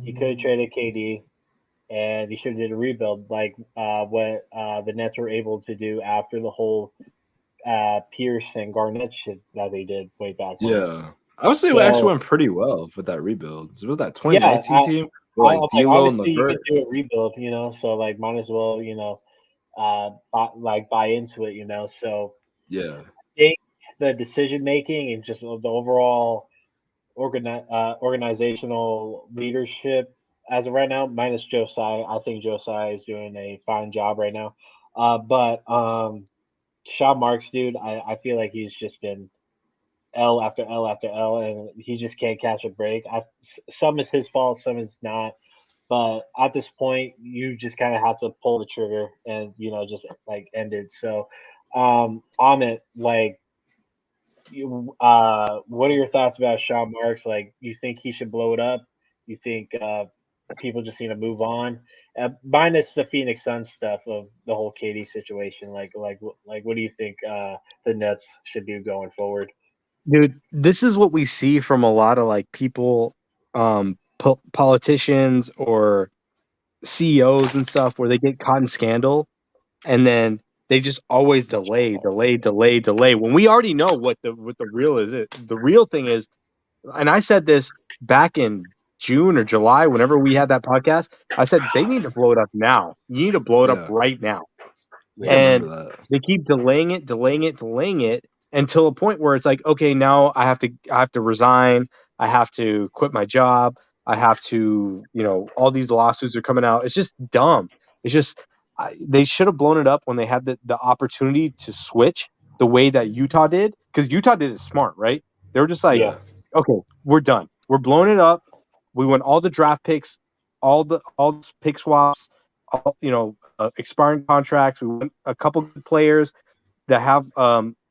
He could have traded KD, and he should have did a rebuild like what the Nets were able to do after the whole Pierce and Garnett shit that they did way back when. Yeah. I would say it actually So went pretty well with that rebuild. So it was that yeah, 2019 team with I'm like like D'Lo and obviously you could Levert. do a rebuild, so like might as well buy into it, So Yeah. I think the decision making and just the overall organizational leadership as of right now, minus Josiah. I think Josiah is doing a fine job right now. But Sean Marks, dude, I feel like he's just been L after L after L, and he just can't catch a break. Some is his fault, some is not. But at this point, you just kind of have to pull the trigger and just like end it. So, on it, like, what are your thoughts about Sean Marks? Like, you think he should blow it up? You think people just need to move on? Minus the Phoenix Suns stuff of the whole KD situation. Like, what do you think the Nets should do going forward? Dude, this is what we see from a lot of like people, politicians or CEOs and stuff, where they get caught in scandal and then they just always delay. When we already know what the real is. The real thing is, and I said this back in June or July, whenever we had that podcast, I said they need to blow it up now. You need to blow it up Yeah. right now. I remember And that. they keep delaying it until a point where it's like, okay, now I have to resign. I have to quit my job. I have to, all these lawsuits are coming out. It's just dumb. It's just they should have blown it up when they had the opportunity to switch the way that Utah did, because Utah did it smart, right? They were just like, Yeah, Yeah. okay, we're done. We're blowing it up. We want all the draft picks, all the pick swaps, all, expiring contracts. We want a couple good players that have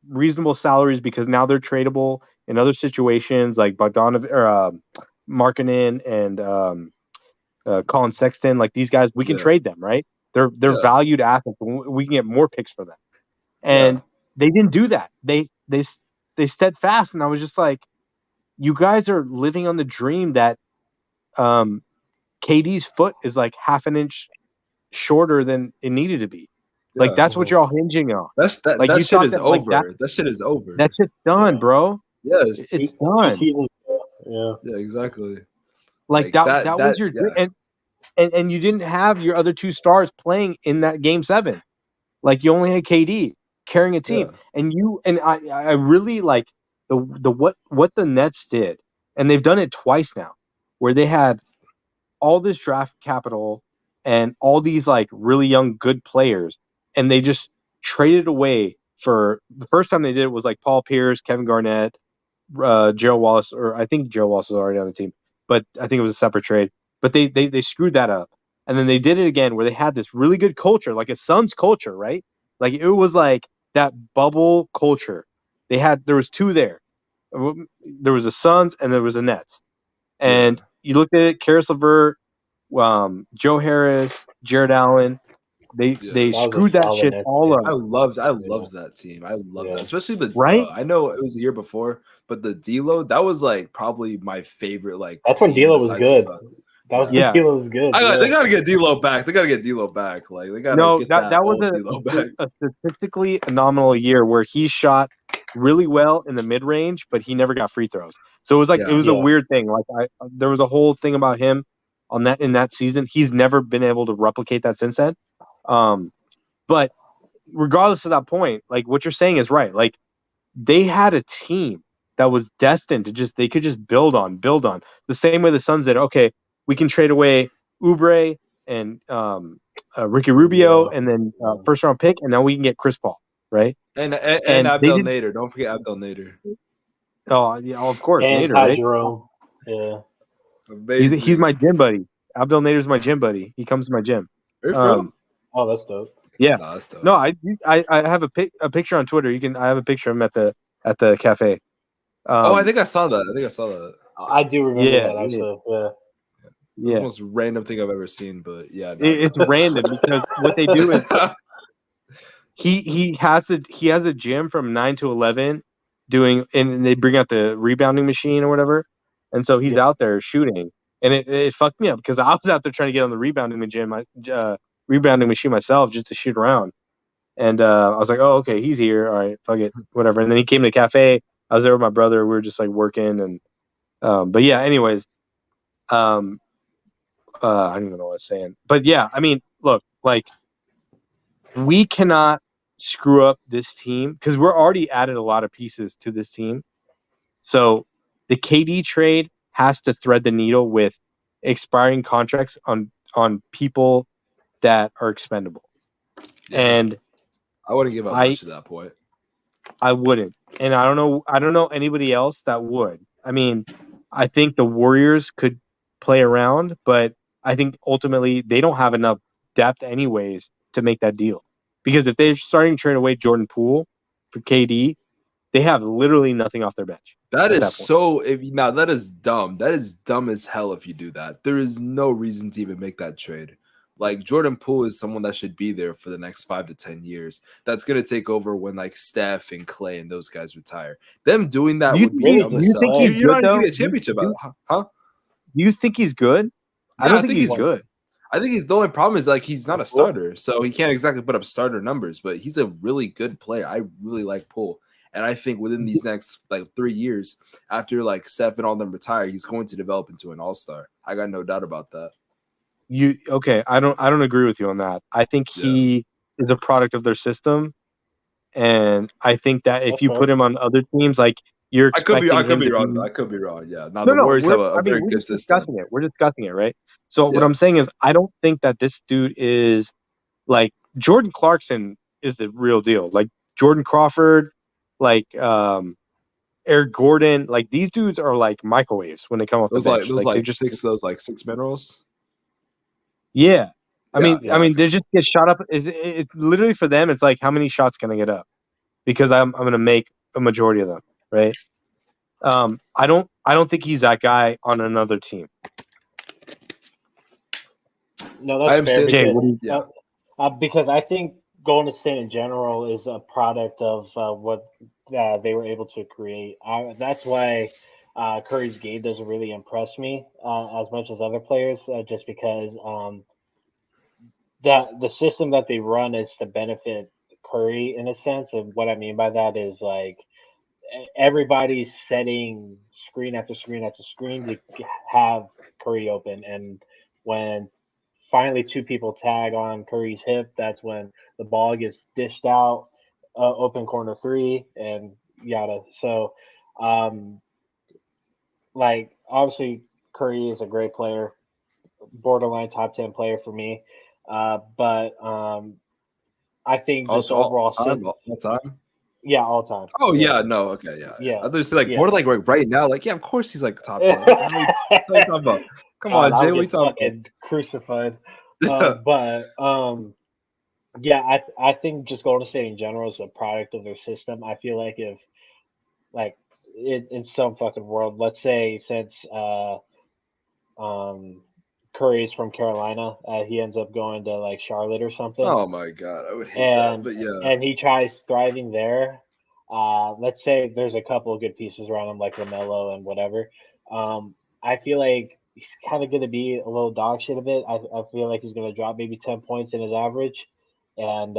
reasonable salaries, because now they're tradable in other situations, like Bogdanov or Markkanen and Colin Sexton. Like these guys, we can Yeah. trade them, right? They're Yeah. valued assets. We can get more picks for them, Yeah. and they didn't do that. They steadfast, and I was just like, you guys are living on the dream that um, KD's foot is like half an inch shorter than it needed to be. Like Yeah. that's what you're all hinging on. That Like that you shit thought is that like that over. That shit is over. that shit's done, yeah. bro. Yes. It's Two done. seasons ago. Yeah. Yeah, exactly. Like Like that was your dream, yeah. and you didn't have your other two stars playing in that game 7. Like you only had KD carrying a team, Yeah. and I really like the what the Nets did, and they've done it twice now, where they had all this draft capital and all these like really young good players, and they just traded away. For the first time they did it was like Paul Pierce, Kevin Garnett, Joe Wallace, or I think Joe Wallace was already on the team, but I think it was a separate trade. But they screwed that up, and then they did it again where they had this really good culture, like a Suns culture, right? Like it was like that bubble culture. There was two there. There was the Suns and there was the Nets, Yeah. and you looked at it: Karis LeVert, Joe Harris, Jared Allen. They Yeah. they That was a screwed that solid shit Nets all team. I up, loved that team. I loved that, Yeah. especially the. right? I know it was the year before, but the D'Lo, that was like probably my favorite like That's when team D'Lo was besides the good. Suns. That was Yeah, when Yeah. D'Lo was good. they Yeah. gotta get D'Lo back. They gotta get D'Lo back. Like they gotta No, get that that was old D'Lo back. a statistically anomalous year where he shot really well in the mid range, but he never got free throws. So it was like it Yeah, was a Yeah. weird thing. Like there was a whole thing about him on that in that season. He's never been able to replicate that since then. But regardless of that point, like what you're saying is right. Like they had a team that was destined to just they could just build on the same way the Suns did. Okay, we can trade away Oubre and Ricky Rubio Rubio. and then Yeah. first round pick, and now we can get Chris Paul, right? and And they Abdel didn't. Nader. Don't forget Abdel Nader. Oh yeah, of course, And Nader, Ty right? Jerome. Yeah. He's Amazing. my gym buddy. Abdel Nader's my gym buddy. He comes to my gym. Are you for real? Um, Oh, that's dope. yeah. Nah, that's dope. No, I have a picture on Twitter. I have a picture of him at the cafe. I think I saw that. I think I saw that. I do remember Yeah, that actually. Yeah. That's the yeah. most random thing I've ever seen, but yeah, no, It's random because what they do is he has a gym from 9 to 11 doing, and they bring out the rebounding machine or whatever, and so he's Yeah. out there shooting, and it fucked me up because I was out there trying to get on the rebounding machine myself just to shoot around, and I was like, oh okay, he's here, all right, fuck it, whatever, and then he came to the cafe. I was there with my brother. We were just like working, and but yeah, anyways, um I don't even know what I was saying, but yeah, I mean, look, like we cannot screw up this team because we're already added a lot of pieces to this team. So the KD trade has to thread the needle with expiring contracts on people that are expendable. yeah, And I wouldn't give up I much at that point. I wouldn't. And I don't know anybody else that would. I mean, I think the Warriors could play around, but I think ultimately they don't have enough depth anyways to make that deal. Because if they're starting to trade away Jordan Poole for KD, they have literally nothing off their bench That at is that point. so. Now that is dumb. That is dumb as hell. If you do that, there is no reason to even make that trade. Like Jordan Poole is someone that should be there for the next 5 to 10 years. That's gonna take over when like Steph and Clay and those guys retire. Them doing that would be Really dumb Do as you just hell. think Clay. he's You're good not even though? getting a championship out of it, huh? Do you think he's good? I Yeah, don't I think think he's he's. good. I think he's the only problem is like he's not a What? starter, so he can't exactly put up starter numbers. But he's a really good player. I really like Poole, and I think within these next like 3 years, after like Steph and all them retire, he's going to develop into an all-star. I got no doubt about that. You okay? I don't agree with you on that. I think Yeah, he is a product of their system. And I think that if That's you fair. put him on other teams, like you're I could be. I expecting could him be to wrong. be Though. I could be wrong. Yeah. Now no, the no. Warriors have a I mean, very we're good just system. discussing it. We're discussing it, right? So what Yeah. I'm saying is, I don't think that this dude is like Jordan Clarkson is the real deal. Like Jordan Crawford, like Eric Gordon, like these dudes are like microwaves when they come off the bench. Those Like they're like just six minerals. yeah. I Yeah. mean, Yeah. I mean, Okay. they just get shot up. It's literally for them. It's like how many shots can I get up? Because I'm gonna make a majority of them, right? I don't think he's that guy on another team. No, I that's am fair saying. Jay, because what do you? Yeah. because I think Golden State in general is a product of what they were able to create. That's why Curry's game doesn't really impress me as much as other players, just because the system that they run is to benefit Curry in a sense. And what I mean by that is like everybody's setting screen after screen after screen to have Curry open, and when finally two people tag on Curry's hip, that's when the ball gets dished out, open corner three, and yada. So, um, like obviously Curry is a great player, borderline top 10 player for me, but I think just All overall, time. All time. yeah, all time, Oh yeah, yeah, no, okay, yeah, yeah. yeah, I just like yeah. more like right now, like yeah, of course he's like top 10. What the hell are you talking about? Come God, on, I'll Jay, what are you get talking fucking crucified. about? But yeah, I think just Golden State in general is a product of their system. I feel like if like in some fucking world, let's say since um Curry's from Carolina. He ends up going to like Charlotte or something. Oh my god, I would hate that. But yeah, And he tries thriving there. Let's say there's a couple of good pieces around him, like LaMelo and whatever. I feel like he's kind of going to be a little dog shit a bit. I feel like he's going to drop maybe 10 points in his average. And,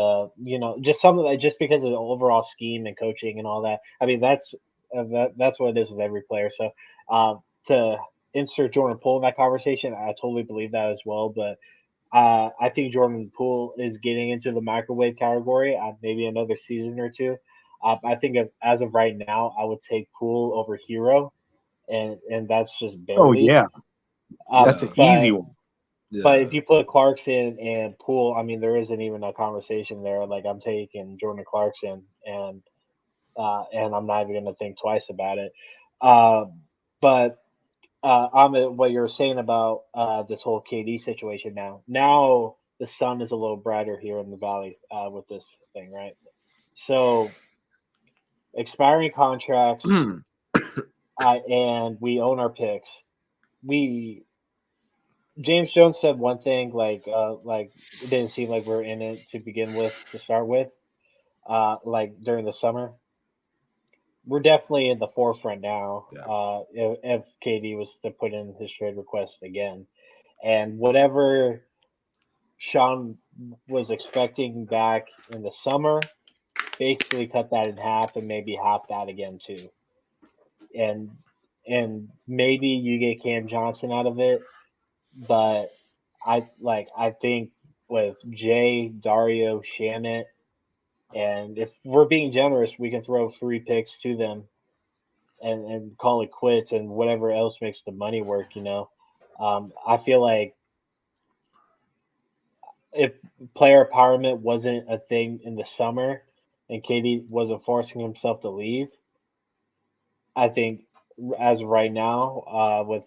just something like just because of the overall scheme and coaching and all that. I mean, that's what it is with every player. So to insert Jordan Poole in that conversation, I totally believe that as well. But I think Jordan Poole is getting into the microwave category. Maybe another season or two. I think as of right now, I would take Poole over Hero, and that's just Oh barely. yeah, that's yeah, an easy one. But yeah, if you put Clarkson and Poole, I mean, there isn't even a conversation there. Like I'm taking Jordan Clarkson, and I'm not even going to think twice about it. Uh, but Ahmed, what you're saying about this whole KD situation now the sun is a little brighter here in the valley with this thing, right? So expiring contracts, and we own our picks. We James Jones said one thing like it didn't seem like we're in it to begin with to start with, like during the summer. We're definitely in the forefront now. yeah, If KD was to put in his trade request again, and whatever Sean was expecting back in the summer, basically cut that in half and maybe half that again too. And maybe you get Cam Johnson out of it, but I think with Jay, Dario, Shamit, and if we're being generous, we can throw 3 picks to them and call it quits and whatever else makes the money work. I feel like if player empowerment wasn't a thing in the summer and KD wasn't forcing himself to leave, I think as of right now, with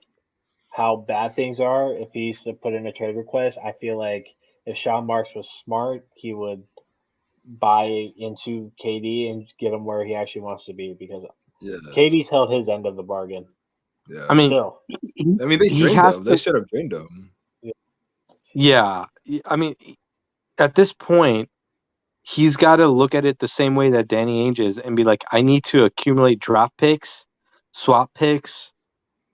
how bad things are, if he's to put in a trade request, I feel like if Sean Marks was smart, he would buy into KD and get him where he actually wants to be because yeah, KD's held his end of the bargain. yeah. I mean, Still, I mean, they he drained has him. They to. should have drained him. Yeah, I mean, at this point, he's got to look at it the same way that Danny Ainge is and be like, I need to accumulate draft picks, swap picks,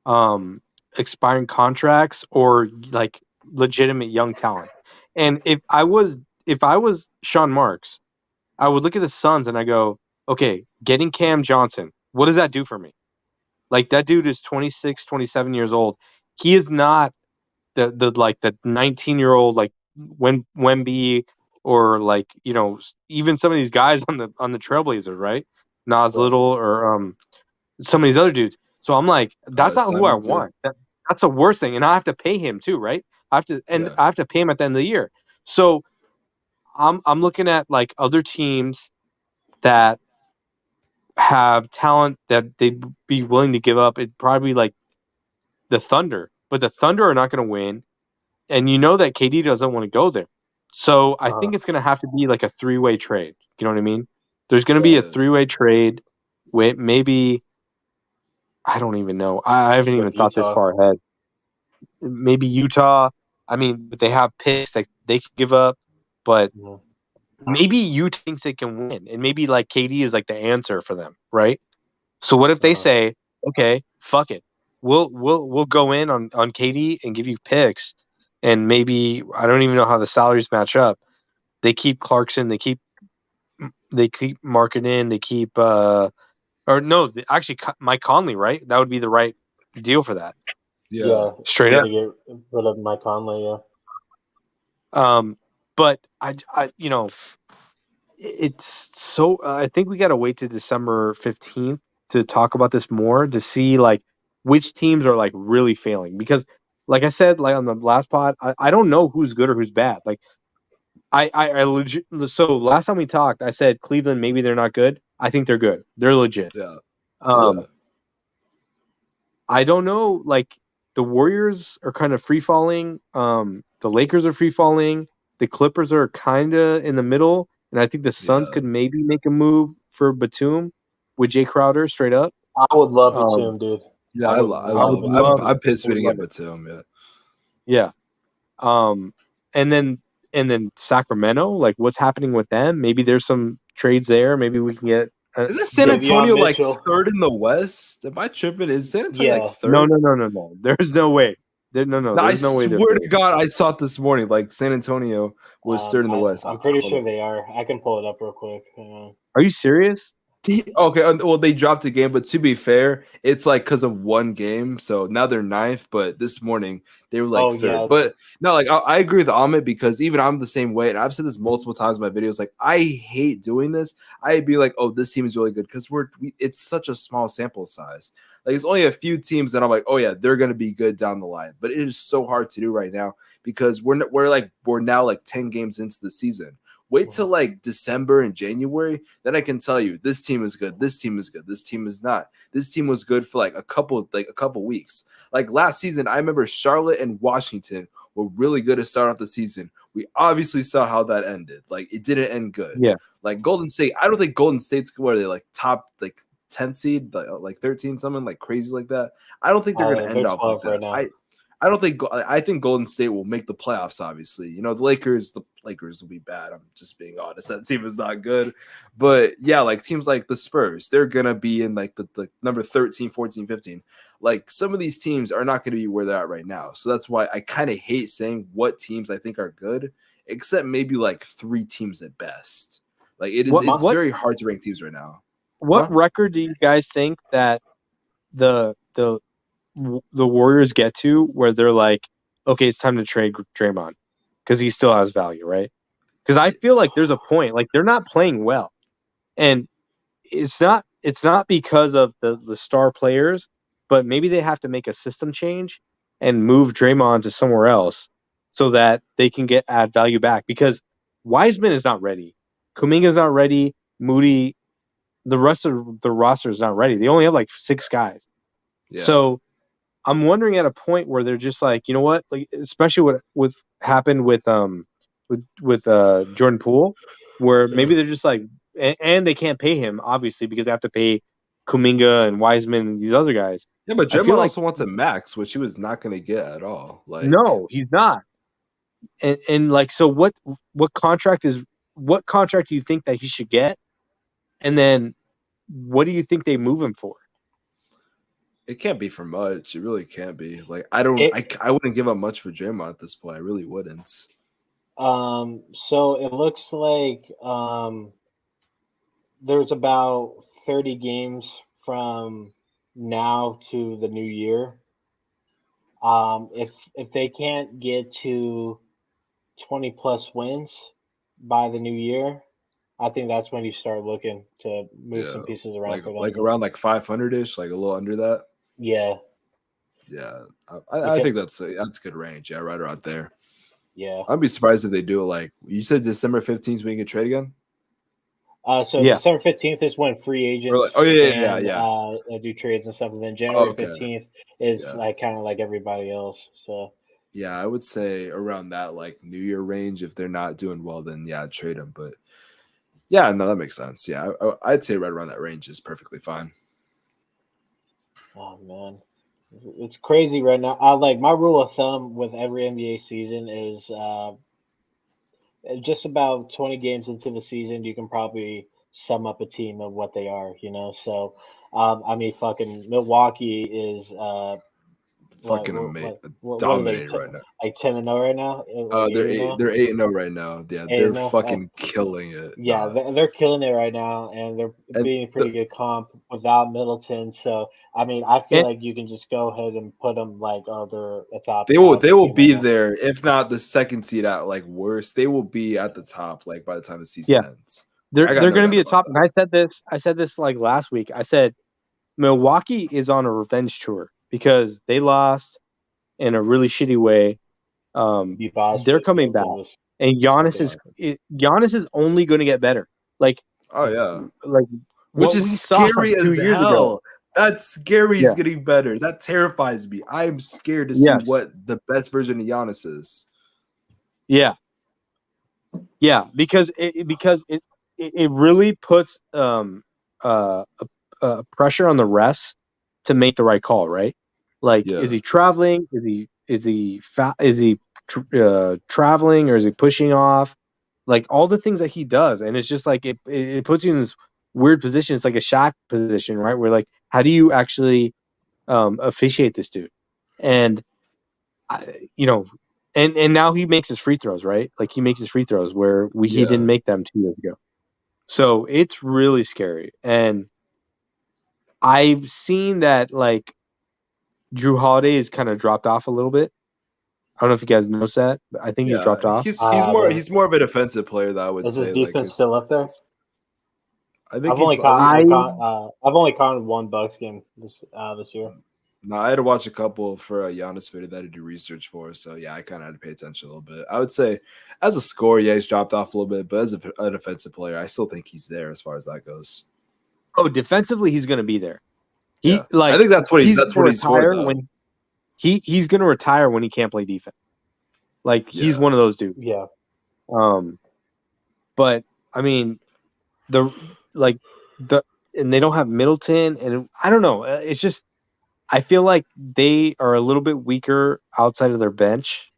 um, expiring contracts, or like legitimate young talent. And if I was Sean Marks, I would look at the Suns and I go, okay, getting Cam Johnson, what does that do for me? Like that dude is 26, 27 years old. He is not the 19-year-old like Wemby or like even some of these guys on the Trailblazers, right? Nas yeah. Little or some of these other dudes. So I'm like, that's not who I Simon too. want. That's the worst thing, and I have to pay him too, right? Yeah, I have to pay him at the end of the year. So I'm looking at like other teams that have talent that they'd be willing to give up. It'd probably be like the Thunder, but the Thunder are not going to win, and you know that KD doesn't want to go there. So I Uh-huh. think it's going to have to be like a three-way trade. You know what I mean? There's going to be Yeah. a yeah, three-way trade with maybe I don't even know. I haven't even With thought this Utah. far ahead. Maybe Utah. I mean, but they have picks that they could give up, but Mhm. maybe Utah thinks they can win, and maybe like KD is like the answer for them, right? So what if they Uh-huh. say, okay, fuck it, we'll go in on KD and give you picks, and maybe I don't even know how the salaries match up. They keep Clarkson, they keep marketing, they keep or no, actually Mike Conley, right? That would be the right deal for that, yeah, Yeah, straight yeah, up. to get rid of Mike Conley. Yeah. But it's so I think we got to wait to December 15th to talk about this more to see like which teams are like really failing because like I said like on the last pod I don't know who's good or who's bad. Like I legit so last time we talked I said Cleveland maybe they're not good. I think they're good. They're legit. yeah, yeah, Um I don't know like the Warriors are kind of free falling. The Lakers are free falling. The Clippers are kind of in the middle, and I think the Suns yeah, could maybe make a move for Batum with Jay Crowder straight up. I would love Um, Batum, dude. yeah. I would I would love I'm love Batum. it. I'm piss I would meeting at love it. Batum. Yeah, Yeah. Um, and then Sacramento, like what's happening with them? Maybe there's some trades there. Maybe we can get. Isn't San Davion Antonio like Mitchell. third in the West? Am I tripping? Is San Antonio like Yeah. third? No. There's no way. No. No, I There's no way they're swear third. to God, I saw it this morning. Like San Antonio was third in the West. I'm pretty Hold sure on. they are. I can pull it up real quick. Are you serious? Okay, well, they dropped a game, but to be fair, it's like because of one game. So now they're ninth, but this morning they were like Oh third. yeah. But no, like I agree with Ahmed because even I'm the same way, and I've said this multiple times in my videos. Like I hate doing this. I'd be like, oh, this team is really good because it's such a small sample size. Like it's only a few teams that I'm like, oh yeah, they're gonna be good down the line. But it is so hard to do right now because we're now like 10 games into the season. Wait till like December and January, then I can tell you this team is good, this team is good, this team is not. This team was good for like a couple weeks. Like last season, I remember Charlotte and Washington were really good to start off the season. We obviously saw how that ended. Like it didn't end good. Yeah. Like Golden State, I don't think Golden State's what are they like top like 10 seed, like 13 something like crazy like that. I don't think they're gonna end They're off like 12 right that. now. I don't think I think Golden State will make the playoffs. Obviously, you know the Lakers will be bad. I'm just being honest. That team is not good, but yeah, like teams like the Spurs, they're gonna be in like the number 13, 14, 15. Like some of these teams are not gonna be where they're at right now. So that's why I kind of hate saying what teams I think are good, except maybe like 3 teams at best. Like it's very hard to rank teams right now. What record do you guys think that the Warriors get to where they're like, okay, it's time to trade Draymond because he still has value, right? Because I feel like there's a point, like they're not playing well, and it's not because of the star players, but maybe they have to make a system change and move Draymond to somewhere else so that they can add value back because Wiseman is not ready, Kuminga's not ready, Moody, the rest of the roster is not ready. They only have like 6 guys, so. I'm wondering at a point where they're just like, you know what, like especially what happened with Jordan Poole, where maybe they're just like, and they can't pay him obviously because they have to pay Kuminga and Wiseman and these other guys. Yeah, but I feel Draymond like also wants a max, which he was not going to get at all. Like no, he's not. And like, so what contract do you think that he should get, and then what do you think they move him for? it can't be for much. It really can't be. Like I wouldn't give up much for Draymond at this point. I really wouldn't. So it looks like there's about 30 games from now to the new year. If they can't get to 20 plus wins by the new year, I think that's when you start looking to move some pieces around for them. Like around like 500-ish, like a little under that. Yeah. Yeah, I think that's good range. Yeah, right around there. Yeah. I'd be surprised if they do it. Like you said, December 15th, we can trade again. December 15th is when free agents do trades and stuff, and then January 15th is like kind of like everybody else. So yeah, I would say around that like New Year range. If they're not doing well, then yeah, trade them. But yeah, no, that makes sense. Yeah, I'd say right around that range is perfectly fine. Oh man, it's crazy right now. I like my rule of thumb with every NBA season is just about 20 games into the season, you can probably sum up a team of what they are, you know. So, I mean, fucking Milwaukee is fucking amazing, what are they? right now. Like 10-0 right now. Like they're 8-0 right now. Yeah, they're fucking killing it. Yeah, they're killing it right now, and they're being a pretty good comp without Middleton. So, I mean, I feel like you can just go ahead and put them like, oh, they're a top. They will be there, if not the second seed at like worst. They will be at the top like by the time the season ends. They're going to be a top. And I said this like last week. I said Milwaukee is on a revenge tour because they lost in a really shitty way. They're coming back, and Giannis is only going to get better. Like, oh yeah, like which is scary as 2 years ago. That's scary. He's getting better. That terrifies me. I'm scared to see what the best version of Giannis is. Yeah, because it really puts pressure on the refs to make the right call, right? Like, is he traveling? Is he traveling or is he pushing off? Like all the things that he does, and it's just like it puts you in this weird position. It's like a Shaq position, right? Where like, how do you actually officiate this dude? And you know, and now he makes his free throws, right? Like he makes his free throws where he didn't make them 2 years ago. So it's really scary. And I've seen that like Drew Holiday has kind of dropped off a little bit. I don't know if you guys noticed that, but I think he's dropped off. He's more of a defensive player that I would Is say. his defense still up there? I think I've only caught one Bucks game this year. No, I had to watch a couple for a Giannis video that I had to do research for. So yeah, I kind of had to pay attention a little bit. I would say as a scorer, yeah, he's dropped off a little bit, but as a defensive player, I still think he's there as far as that goes. Oh, defensively, he's going to be there. I think that's what he's for. When he's going to retire when he can't play defense. Like he's one of those dudes. Yeah. But I mean, and they don't have Middleton, and I don't know. It's just I feel like they are a little bit weaker outside of their bench,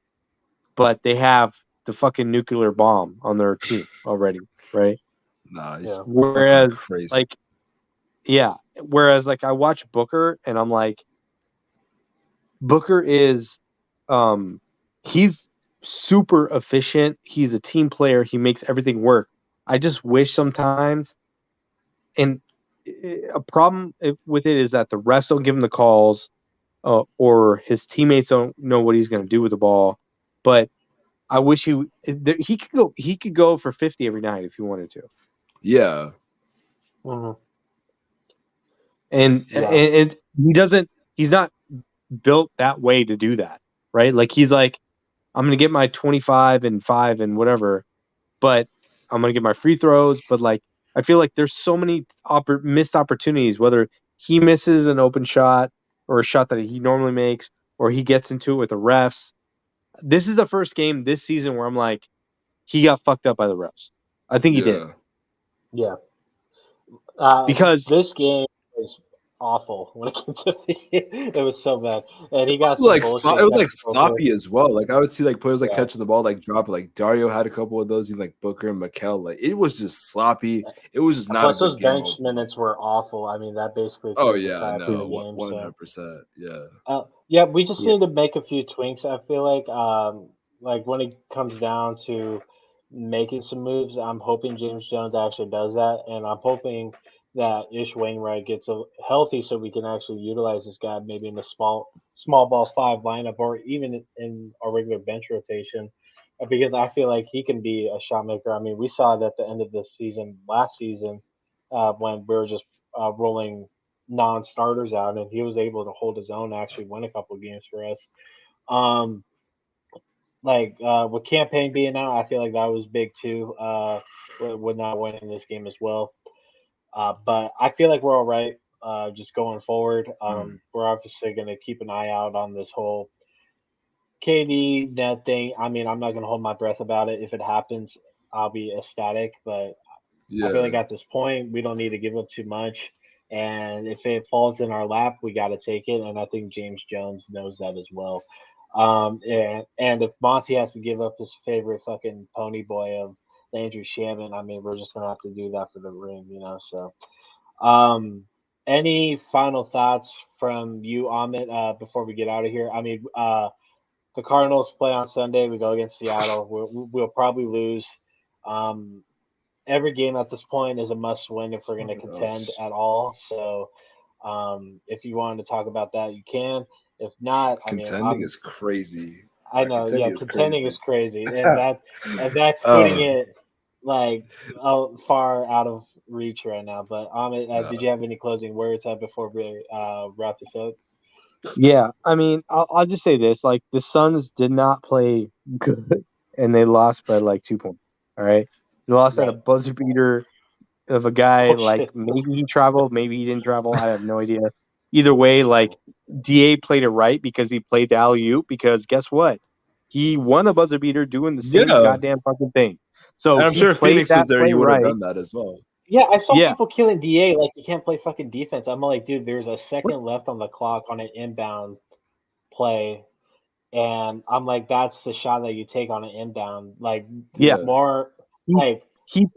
but they have the fucking nuclear bomb on their team already, right? Nah, he's whereas crazy. Whereas like I watch Booker and I'm like, Booker is he's super efficient. He's a team player. He makes everything work. I just wish sometimes, and a problem with it is that the refs don't give him the calls, or his teammates don't know what he's going to do with the ball. But I wish he could go for 50 every night if he wanted to. Yeah. Mm-hmm. And he's not built that way to do that, right? Like he's like, I'm going to get my 25 and 5 and whatever, but I'm going to get my free throws. But like, I feel like there's so many missed opportunities, whether he misses an open shot or a shot that he normally makes, or he gets into it with the refs. This is the first game this season where I'm like, he got fucked up by the refs. I think he did. Yeah. Because this game was awful when it came to it was so bad, and he got some it bullshit. was like sloppy as well. Like I would see like players like catching the ball, like drop. Like Dario had a couple of those. He's like Booker and Mikel. Like it was just sloppy. It was just not. Plus, those bench minutes were awful. I mean, that basically. Oh yeah, no, 100%. Yeah. We just need to make a few tweaks. I feel like when it comes down to making some moves, I'm hoping James Jones actually does that, and I'm hoping that Ish Wainwright gets healthy so we can actually utilize this guy maybe in the small ball 5 lineup or even in our regular bench rotation, because I feel like he can be a shot maker. I mean, we saw it at the end of the season last season when we were just rolling non-starters out, and he was able to hold his own, actually win a couple of games for us. With campaign being out, I feel like that was big too. With not winning this game as well. But I feel like we're all right. Just going forward, we're obviously going to keep an eye out on this whole KD net thing. I mean, I'm not going to hold my breath about it. If it happens, I'll be ecstatic. But I feel like at this point, we don't need to give up too much. And if it falls in our lap, we got to take it. And I think James Jones knows that as well. And if Monty has to give up his favorite fucking pony boy of Andrew Shannon, I mean, we're just gonna have to do that for the ring, you know. So, any final thoughts from you, Amit, before we get out of here? I mean, the Cardinals play on Sunday. We go against Seattle. We'll probably lose. Every game at this point is a must-win if we're going to contend at all. So, if you wanted to talk about that, you can. If not, contending is crazy. I know, contending is crazy, and that's putting it like far out of reach right now. But Amit, did you have any closing words before we wrap this up? Yeah, I mean, I'll just say this: like the Suns did not play good, and they lost by like 2 points. All right, they lost at a buzzer beater of a guy. Maybe he traveled, maybe he didn't travel. I have no idea. Either way, like Da played it right because he played the alley-oop. Because guess what? He won a buzzer beater doing the same goddamn fucking thing. So and I'm sure if Phoenix was there, he would have done that as well. Yeah, I saw people killing DA like you can't play fucking defense. I'm like, dude, there's a second left on the clock on an inbound play, And I'm like, that's the shot that you take on an inbound. Like Yeah, more he like he.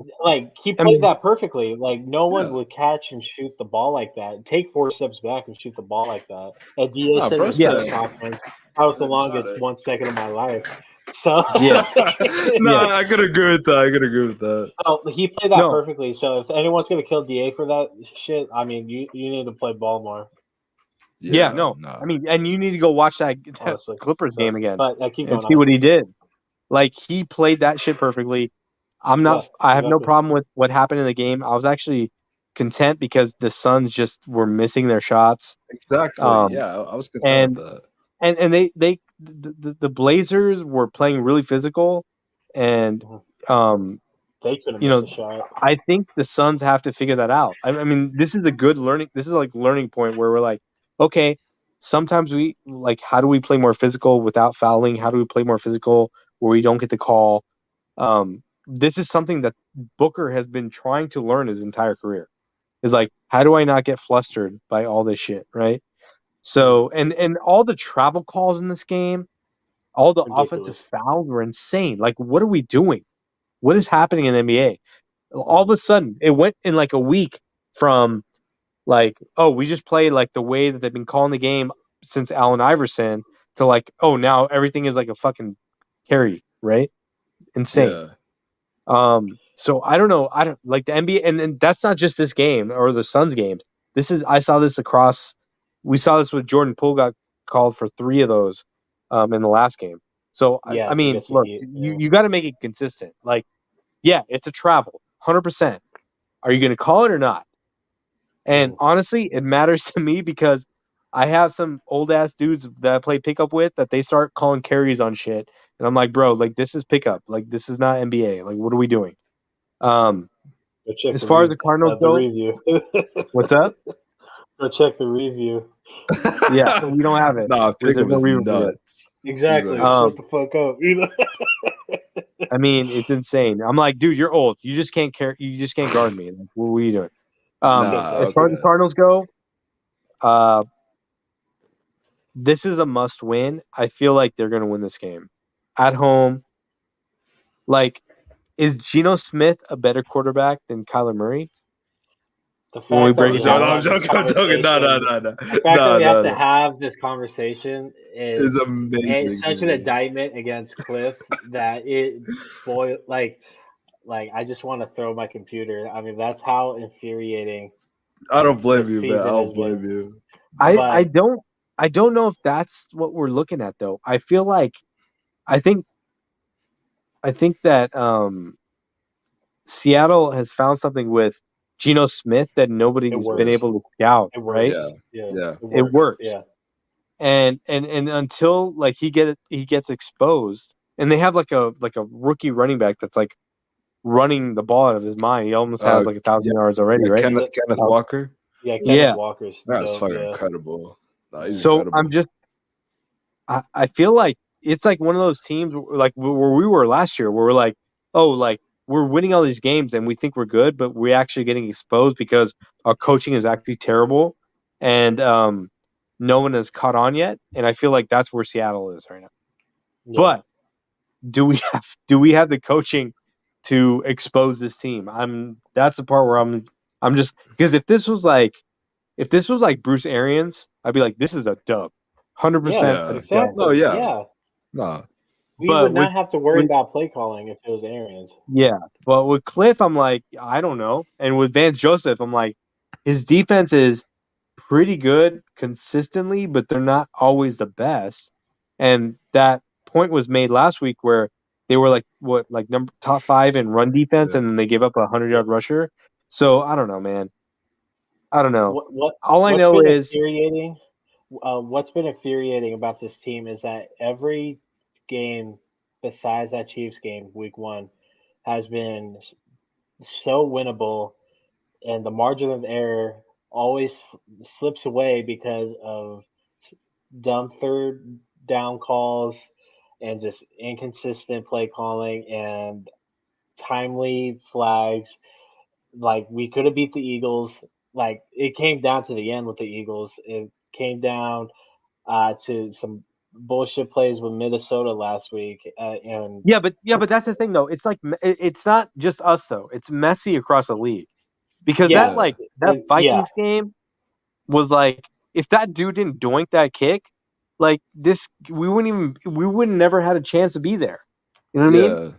he I played mean, that perfectly. Like no one Yeah. would catch and shoot the ball like that. Take 4 steps back and shoot the ball like that. And DA Nah, said in bro his yeah, press said conference, "I was the didn't shot longest it. 1 second of my life." So yeah, yeah. Nah, I could agree with that. I could agree with that. oh, he played that No, perfectly. So if anyone's gonna kill DA for that shit, I mean, you need to play ball more, yeah, Yeah, no. nah. I mean, and you need to go watch that honestly. Clippers So, game again but keep and going see on. what he did. Like he played that shit perfectly. Yeah, I have no exactly. problem with what happened in the game. I was actually content because the Suns just were missing their shots. Exactly. Um, Yeah, I was concerned with and that. the Blazers were playing really physical, and Mhm. um, They couldn't you miss know, a shot. I think the Suns have to figure that out. I mean, this is a good learning. This is like learning point where we're like, okay, sometimes we like, how do we play more physical without fouling? How do we play more physical where we don't get the call? This is something that Booker has been trying to learn his entire career. Is like, how do I not get flustered by all this shit, right? Mhm. So, and all the travel calls in this game, all the offensive Ridiculous. fouls were insane. Like, what are we doing? What is happening in the NBA? All of Mhm. a sudden, it went in like a week from like, oh, we just played like the way that they've been calling the game since Allen Iverson to like, oh, now everything is like a fucking carry, right? Insane. Yeah. So I don't know. I don't like the NBA, and that's not just this game or the Suns games. This is I saw this across. We saw this with Jordan Poole got called for 3 of those in the last game. So I Yeah, mean, against the look, Heat. Yeah. you got to make it consistent. Like, yeah, it's a travel, 100%. Are you going to call it or not? And Mhm. honestly, it matters to me because I have some old ass dudes that I play pickup with that they start calling carries on shit, and I'm like, bro, like this is pickup, like this is not NBA. Like, what are we doing? Um, Go check as far as the Cardinals the go, review. what's up? Go check the review. Yeah, we don't have it. Nah, There's pickup no is reason for this. nuts. Exactly. Exactly. Shut Um, the fuck up. You know. I mean, it's insane. I'm like, dude, you're old. You just can't care. You just can't guard me. Like, what are you doing? You can't Nah, As touch far as me. the okay. Cardinals go, uh, this is a must win. I feel like they're gonna win this game at home. Like, is Geno Smith a better quarterback than Kyler Murray The when we fact that break I'm we it have joking. down? to I'm have this joking. I'm joking. Nah, nah, conversation, nah, nah. the fact that Nah, we have nah, to nah. have this conversation It's is amazing it's to such an me. indictment against Cliff that it boy like I just want to throw my computer. I mean, that's how infuriating I don't blame this you, man. I season has don't been. blame you. I Nah. I But don't I don't know if that's what we're looking at though. I think I think that Seattle has found something with Geno Smith that it nobody's been works. able to scout, It right? works. Yeah. Yeah, Yeah. it It works. works. Yeah. And until like he gets exposed and they have like a rookie running back that's like running the ball out of his mind. He almost has like a thousand Yeah. yards already, Yeah. right? He's Kenneth Uh, Walker. yeah, Kenneth yeah. Walker's That's dope. fucking Yeah. incredible. Nah, he's Yeah. So incredible. I feel like it's like one of those teams like where we were last year, where we're like, oh, like we're winning all these games and we think we're good, but we're actually getting exposed because our coaching is actually terrible, and no one has caught on yet. And I feel like that's where Seattle is right now. Yeah. But do we have the coaching to expose this team? That's the part where I'm just because if this was like Bruce Arians, I'd be like, this is a dub, Yeah, 100% a Yeah. dub. No, exactly. yeah. Yeah. Nah. We would But not have to worry with about play calling if it was Arians. yeah, but with Cliff, I'm like, I don't know. And with Vance Joseph, I'm like, his defense is pretty good consistently, but they're not always the best. And that point was made last week where they were like what, like number top 5 in run defense, Yeah. and then they gave up a 100 Yeah. yard rusher. So I don't know, man. I don't know. What All I what's know been is infuriating? What's been infuriating about this team is that every game besides that Chiefs game, Week 1, has been so winnable, and the margin of error always slips away because of dumb third down calls and just inconsistent play calling and timely flags. Like we could have beat the Eagles. Like it came down to the end with the Eagles. It came down to some bullshit plays with Minnesota last week, and Yeah, but that's the thing though. It's like it's not just us though. It's messy across the league because yeah, that yeah, Vikings game was like if that dude didn't doink that kick, like this we wouldn't never had a chance to be there. You know what I mean? Yeah.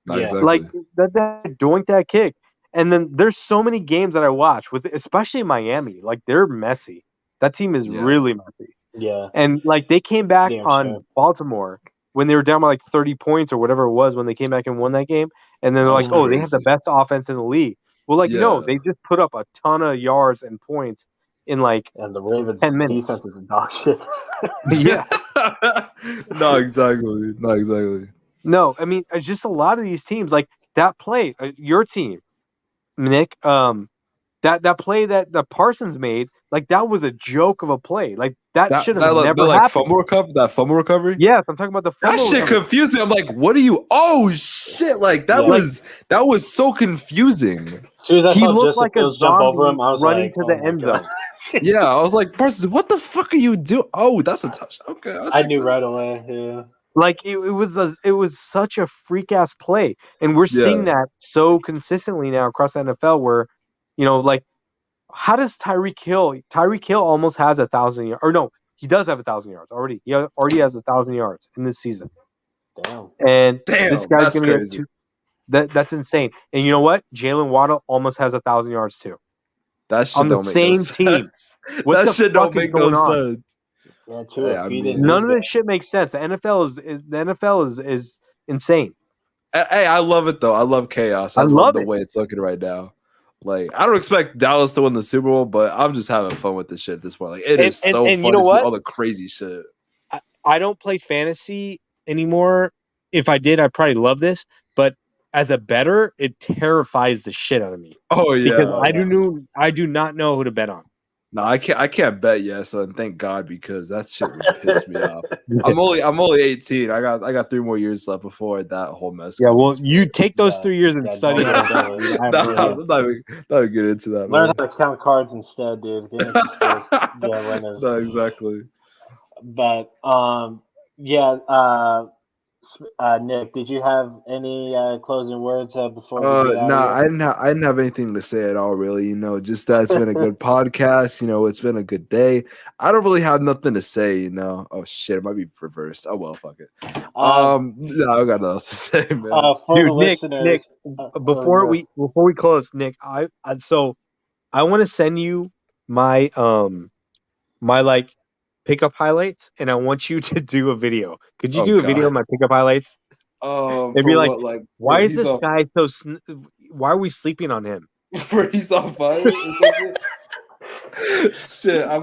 Not yeah, Like exactly. that doink that kick. And then there's so many games that I watch with especially Miami. Like they're messy. That team is Yeah. really messy. yeah, And like they came back damn sure. on Baltimore when they were down by like 30 points or whatever it was when they came back and won that game. And then they're That's like, oh, they have the crazy. best offense in the league. Well, like, no, Yeah. they just put up a ton of yards and points in like And the Ravens' 10 minutes. defense is dog shit. Yeah. No, exactly. Not exactly. No, I mean, it's just a lot of these teams like that play, your team, Nick, that play that the Parsons made, like that was a joke of a play. Like that should have never like happened. fumble recovery. Yes, I'm talking about the That fumble shit recovery. confused me. I'm like, what are you? Oh shit! Like that Yeah. was so confusing. As soon as I He saw looked Justin like a Fields jump over zombie him, I was running like, to oh the my end God. zone. Yeah, I was like, Parsons, what the fuck are you doing? Oh, that's a touch. Okay, I knew right away. Yeah, Like it was such a freak ass play, and we're seeing Yeah, that so consistently now across the NFL. Where, like, how does Tyreek Hill? Tyreek Hill almost has 1,000 yards, or no, he does have 1,000 yards already. He already has 1,000 yards in this season, damn. and this damn, guy's that's gonna get crazy. That's insane. And you know what? Jalen Waddle almost has 1,000 yards too That shit on the don't make no same team. sense. What That the shit fuck don't is make no going on? sense. Yeah, Hey, too. I If he mean, didn't None lose of this shit makes sense. The NFL is insane. hey, I love it though. I love chaos. I I love love the it. way it's looking right now. Like, I don't expect Dallas to win the Super Bowl, but I'm just having fun with this shit at this point. Like, it is so And you fun know to see what? all the crazy shit. I don't play fantasy anymore. If I did, I'd probably love this. But as a bettor, it terrifies the shit out of me Oh because yeah. Oh, yeah. I do not know who to bet on. No, I can't bet yet, so thank God because that shit would piss me off. I'm only 18. I got 3 more years left before that whole mess Yeah, well, comes. you take those Yeah. 3 years and Yeah, study don't hard. double it. Dude. I have Nah, no idea. I'm not even getting into that, Learn man. how to count cards instead, dude. Getting some skills. Yeah, winners. No, exactly. But yeah. Nick, did you have any closing words before we get out of Nah, here? I didn't have anything to say at all, really. Just that it's been a good podcast. It's been a good day. I don't really have nothing to say. Oh shit, it might be reversed. Oh well, fuck it. No, I got nothing else to say, man. For the Dude, Nick, listeners, before we close, Nick, I want to send you my my like pickup highlights, and I want you to do a video. Could you Oh do a video of god. my pickup highlights? And be For like, what? Like why where is he's this on guy why are we sleeping on him? where he's on fire or something? Shit, I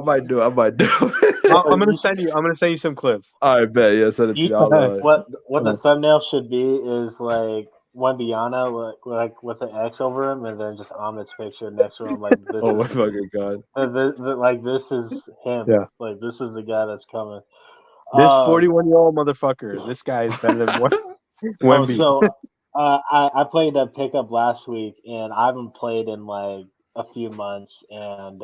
might do it. I might do it. I'm gonna send you some clips. All right, bet. Yeah, send it to me. I'll, what the thumbnail should be is like Wembyana like with an X over him, and then just Ahmed's picture next to him. Like this oh my is fucking god. like this is him. Yeah. Like this is the guy that's coming. This 41-year-old motherfucker. This guy is better than Wemby. So I played a pickup last week, and I haven't played in like a few months, and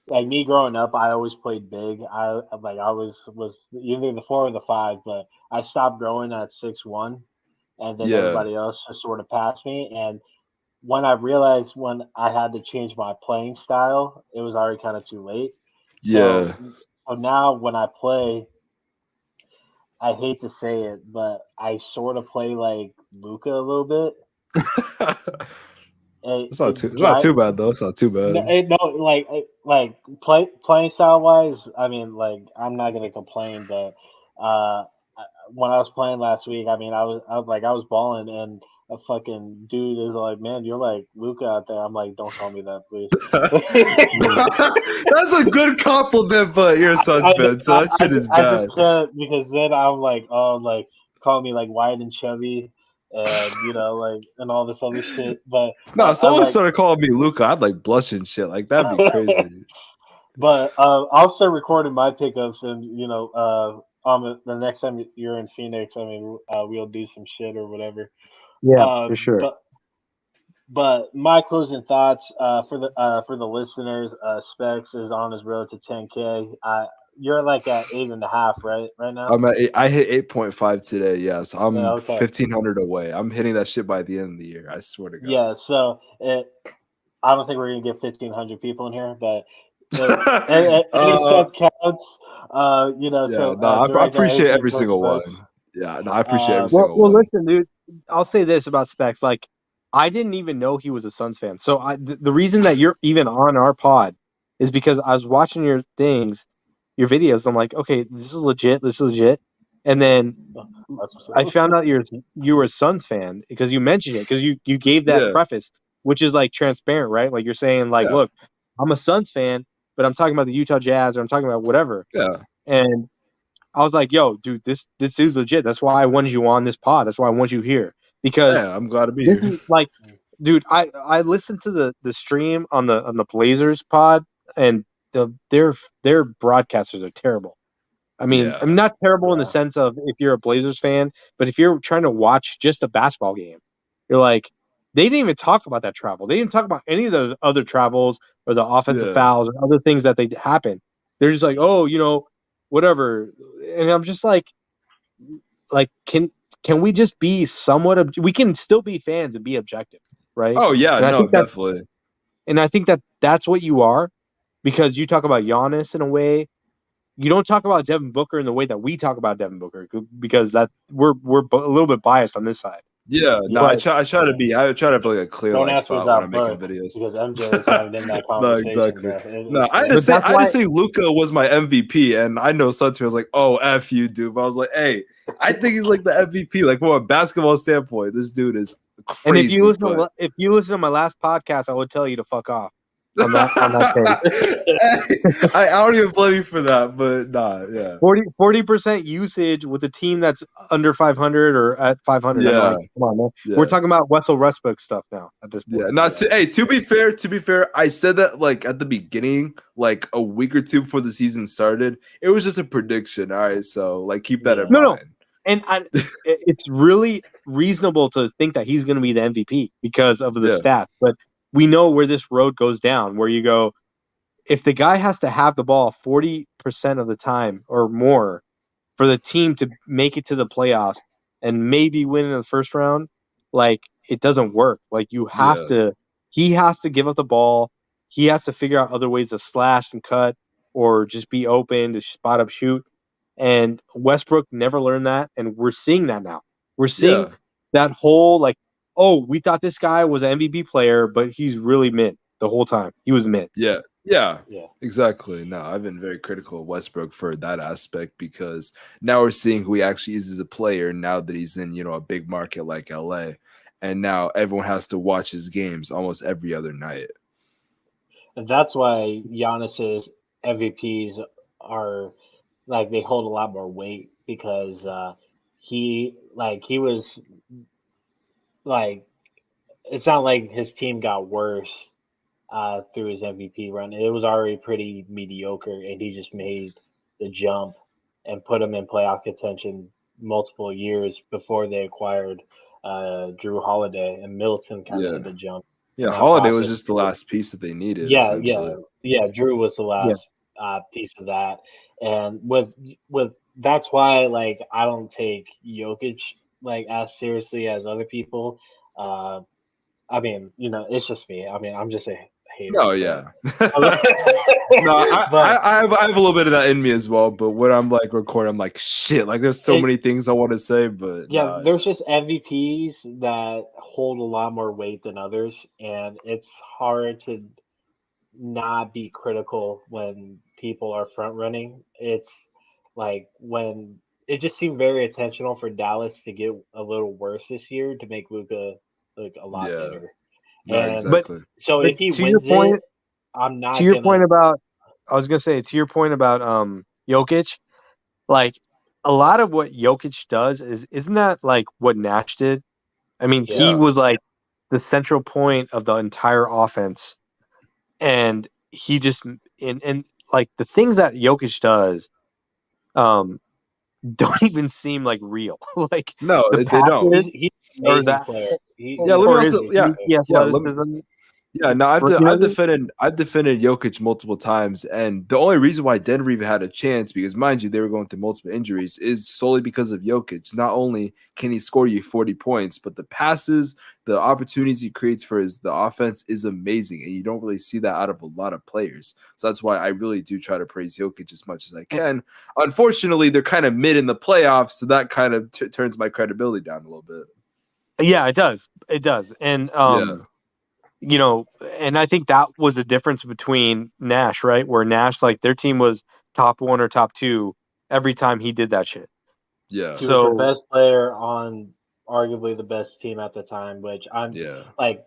like me growing up, I always played big. I was either the 4 or the 5, but I stopped growing at 6'1", and then Yeah, everybody else just sort of passed me. And when I realized when I had to change my playing style, it was already kind of too late. yeah. So now when I play, I hate to say it, but I sort of play like Luca a little bit. It's not too bad though. It's not too bad. Playing style wise. I mean, like I'm not gonna complain, but when I was playing last week, I mean, I was balling, and a fucking dude is like, "Man, you're like Luca out there." I'm like, "Don't call me that, please." That's a good compliment, but you're a Suns fan, so that shit is I bad. just can't, because then I'm like, oh, like call me like white and chubby, and like and all this other shit. But No, someone like, started calling me Luca. I'd like blush and shit. Like that'd be crazy. but I'll start recording my pickups, and the next time you're in Phoenix, I mean, we'll do some shit or whatever. Yeah, for sure. But my closing thoughts for the listeners, Specs is on his road to 10K. you're like at 8.5 right now. I'm at I hit 8.5 today. Yes, I'm Okay. 1,500 away. I'm hitting that shit by the end of the year. I swear to God. Yeah. So I don't think we're gonna get 1,500 people in here, but any sub counts. Yeah, So no, I direct that hate appreciate to every Joe single one. Specs. Yeah, no, I appreciate every Well, single well, one. listen, dude. I'll say this about Specs. Like, I didn't even know he was a Suns fan. So the reason that you're even on our pod is because I was watching your things, your videos. I'm like, okay, this is legit. This is legit. And then That's what's I up. found out you were a Suns fan because you mentioned it because you gave that Yeah, preface, which is like transparent, right? Like you're saying, like, yeah, look, I'm a Suns fan, but I'm talking about the Utah Jazz or I'm talking about whatever. yeah, And I was like, yo, dude, this dude's legit. That's why I wanted you on this pod. That's why I want you here. Because yeah. I'm glad to be this here. is like, dude, I listened to the stream on the Blazers pod and their broadcasters are terrible. I mean, Yeah, I'm not terrible in the Yeah. sense of if you're a Blazers fan, but if you're trying to watch just a basketball game, you're like, they didn't even talk about that travel. They didn't talk about any of the other travels or the offensive yeah, fouls or other things that they happen. They're just like, oh, whatever. And I'm just like, can we just be somewhat? We can still be fans and be objective, right? Oh yeah, And I no, think that, definitely. and I think that that's what you are, because you talk about Giannis in a way you don't talk about Devin Booker in the way that we talk about Devin Booker because that we're a little bit biased on this side. Yeah, no, Yeah. But I try to be. I try to have like a clear Don't like ask me thought when I'm about making Book videos. because MJ is not even in that No, conversation, exactly. bro. No, I but that's why just say Luca was my MVP, and I know Suns fans like, oh, F you, dude. But I was like, hey, I think he's like the MVP. Like from a basketball standpoint, this dude is and if you crazy. But listen to my last podcast, I would tell you to fuck off on that page. I don't even blame you for that, but nah, yeah, 40% usage with a team that's under 500 or at 500. I'm yeah, like, come on, man. yeah. We're talking about Wessel Westbrook stuff now at this point. Yeah, not to hey, to be fair, I said that like at the beginning, like a week or two before the season started. It was just a prediction. All right, so like keep that in No, mind. and it's really reasonable to think that he's going to be the MVP because of the Yeah, stats. But we know where this road goes down, where you go, if the guy has to have the ball 40% of the time or more for the team to make it to the playoffs and maybe win in the first round, like it doesn't work. Like yeah, he has to give up the ball. He has to figure out other ways to slash and cut or just be open to spot up shoot. And Westbrook never learned that. And we're seeing that now. We're seeing yeah, that whole like, oh, we thought this guy was an MVP player, but he's really mid the whole time. He was mid. yeah, yeah. Yeah. Exactly. No, I've been very critical of Westbrook for that aspect because now we're seeing who he actually is as a player now that he's in, a big market like LA. And now everyone has to watch his games almost every other night. And that's why Giannis's MVPs are like they hold a lot more weight because he was like it's not like his team got worse through his MVP run. It was already pretty mediocre, and he just made the jump and put him in playoff contention multiple years before they acquired Drew Holiday, and Middleton kind of Yeah. hit the jump. Yeah, in that Holiday was process. just the last piece that they needed, Yeah, yeah, essentially. yeah. Drew was the Yeah. last piece of that, and with that's why like I don't take Jokic like as seriously as other people. I mean, it's just me. I mean, I'm just a hater. No, but- yeah. No, but I have a little bit of that in me as well. But when I'm like recording, I'm like, shit. Like, there's so many things I want to say, but yeah, nah, there's just MVPs that hold a lot more weight than others, and it's hard to not be critical when people are front running. It's like when it just seemed very intentional for Dallas to get a little worse this year to make Luka look a lot yeah, better. no, And But exactly. so but if he to your wins point, it, I'm not to your gonna. point about I was gonna say to your point about Jokic, like a lot of what Jokic does isn't that like what Nash did? I mean, he Yeah, was like the central point of the entire offense, and he just and like the things that Jokic does, don't even seem like real. Like no, the they don't. passes He's an or amazing that player. Yeah, let me or his also, yeah, sneaky yeah. Let me athleticism. Yeah, no, Rookie I've nuggets? defended Jokic multiple times, and the only reason why Denver even had a chance, because mind you, they were going through multiple injuries, is solely because of Jokic. Not only can he score you 40 points, but the passes, the opportunities he creates for the offense is amazing, and you don't really see that out of a lot of players. So that's why I really do try to praise Jokic as much as I can. Unfortunately, they're kind of mid in the playoffs, so that kind of turns my credibility down a little bit. Yeah, it does. It does. And Yeah. you know, and I think that was a difference between Nash, right? Where Nash, like, their team was top 1 or top 2 every time he did that shit. Yeah. He was the So, best player on arguably the best team at the time, which I'm Yeah. like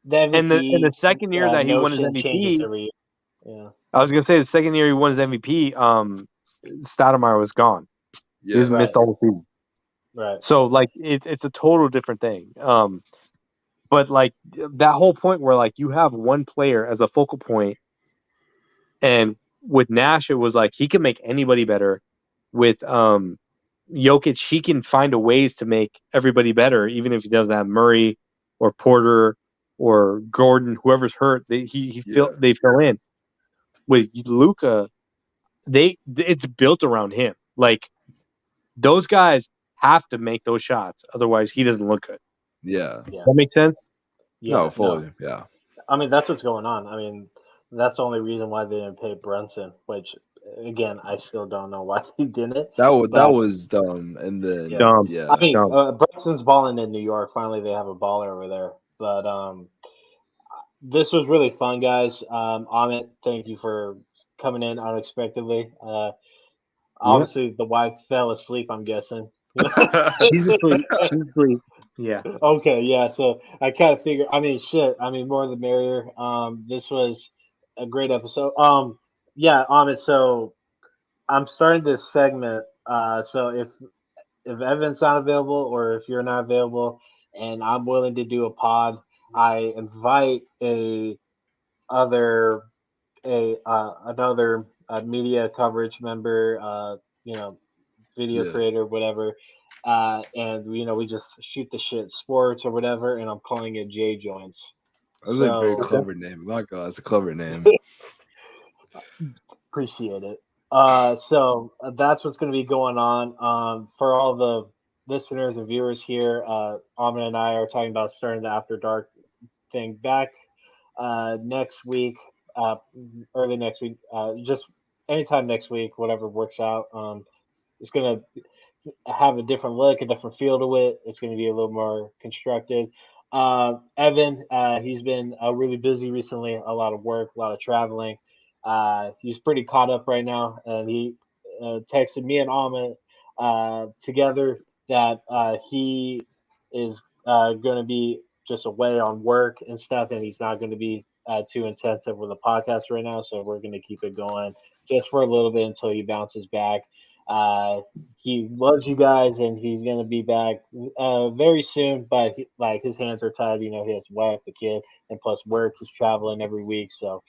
the and the MVP second year that he won his notion changes MVP, every year. Yeah. I was gonna say the second year he won his MVP, Stoudemire was gone. He was Yeah. Right. missed all the season. Right. So, like, it's a total different thing. But like that whole point where, like, you have one player as a focal point, and with Nash it was like he can make anybody better. With Jokic, he can find a ways to make everybody better, even if he doesn't have Murray or Porter or Gordon, whoever's hurt. Yeah. They fill in. With Luka, it's built around him. Like, those guys have to make those shots, otherwise he doesn't look good. Yeah. Yeah. That makes sense. No, Yeah. No. fully. Yeah. I mean, that's what's going on. I mean, that's the only reason why they didn't pay Brunson, which again, I still don't know why they didn't. That But was dumb. And then yeah, Dumb, I yeah. mean, dumb. Brunson's balling in New York. Finally, they have a baller over there. But this was really fun, guys. Amit, thank you for coming in unexpectedly. Yeah, Obviously, the wife fell asleep. I'm guessing. she's asleep. She's asleep. Yeah, Okay, yeah. So I kind of figure. I mean, shit. I mean, more the merrier. This was a great episode. Yeah. So I'm starting this segment. So if Evan's not available or if you're not available, and I'm willing to do a pod, I invite other a another media coverage member. You know, video Yeah. creator, whatever. And we just shoot the shit, sports or whatever, and I'm calling it J Joints. That's a very So okay. clever name. My God, that's a clever name. appreciate it. So that's what's going to be going on. For all the listeners and viewers here, Amin and I are talking about starting the After Dark thing back next week, uh, early next week, just anytime next week, whatever works out. It's gonna have a different look, a different feel to it. It's going to be a little more constructed. Evan, he's been really busy recently, a lot of work, a lot of traveling. He's pretty caught up right now, and he texted me and Ahmed together that he is going to be just away on work and stuff, and he's not going to be too intensive with the podcast right now. So we're going to keep it going just for a little bit until he bounces back. Uh, he loves you guys, and he's gonna be back very soon. But like his hands are tied. He has to wife, the kid, and plus work. He's traveling every week, so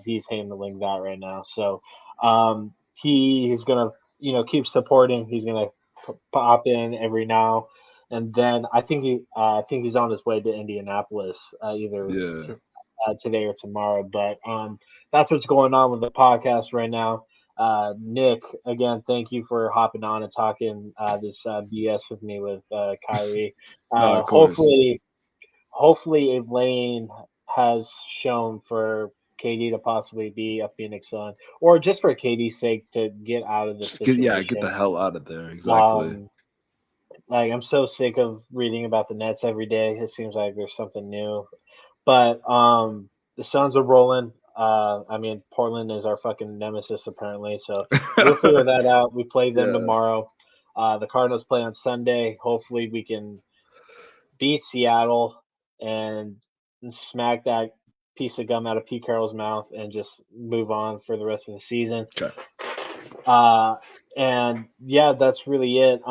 he's handling that right now. So he's gonna keep supporting. He's gonna pop in every now and then. I think he's on his way to Indianapolis either Yeah. today or tomorrow. But that's what's going on with the podcast right now. Nick, again, thank you for hopping on and talking this BS with me with Kyrie. No, of course. Hopefully, a lane has shown for KD to possibly be a Phoenix Sun, or just for KD's sake to get out of this Get the situation. hell out of there. Exactly. Um, like I'm so sick of reading about the Nets every day. It seems like there's something new. But the Suns are rolling. I mean, Portland is our fucking nemesis apparently, so we'll figure that out. We play them Yeah. tomorrow. The Cardinals play on Sunday. Hopefully, we can beat Seattle and smack that piece of gum out of Pete Carroll's mouth and just move on for the rest of the season. Okay. And yeah, that's really it.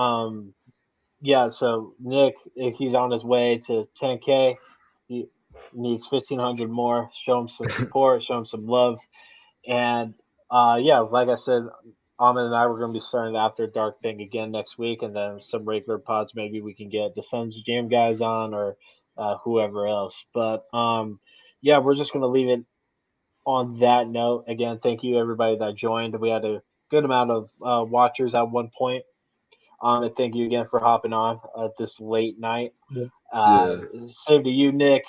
Yeah, so Nick, if he's on his way to 10K, he needs 1,500 more. Show him some support, show him some love, and yeah, like I said, Ahmed and I were going to be starting the After Dark thing again next week, and then some regular pods. Maybe we can get the Suns Jam guys on or whoever else. But yeah, we're just gonna leave it on that note. Again, thank you everybody that joined. We had a good amount of watchers at one point. And thank you again for hopping on this late night. Yeah. Uh, Yeah. Same to you, Nick.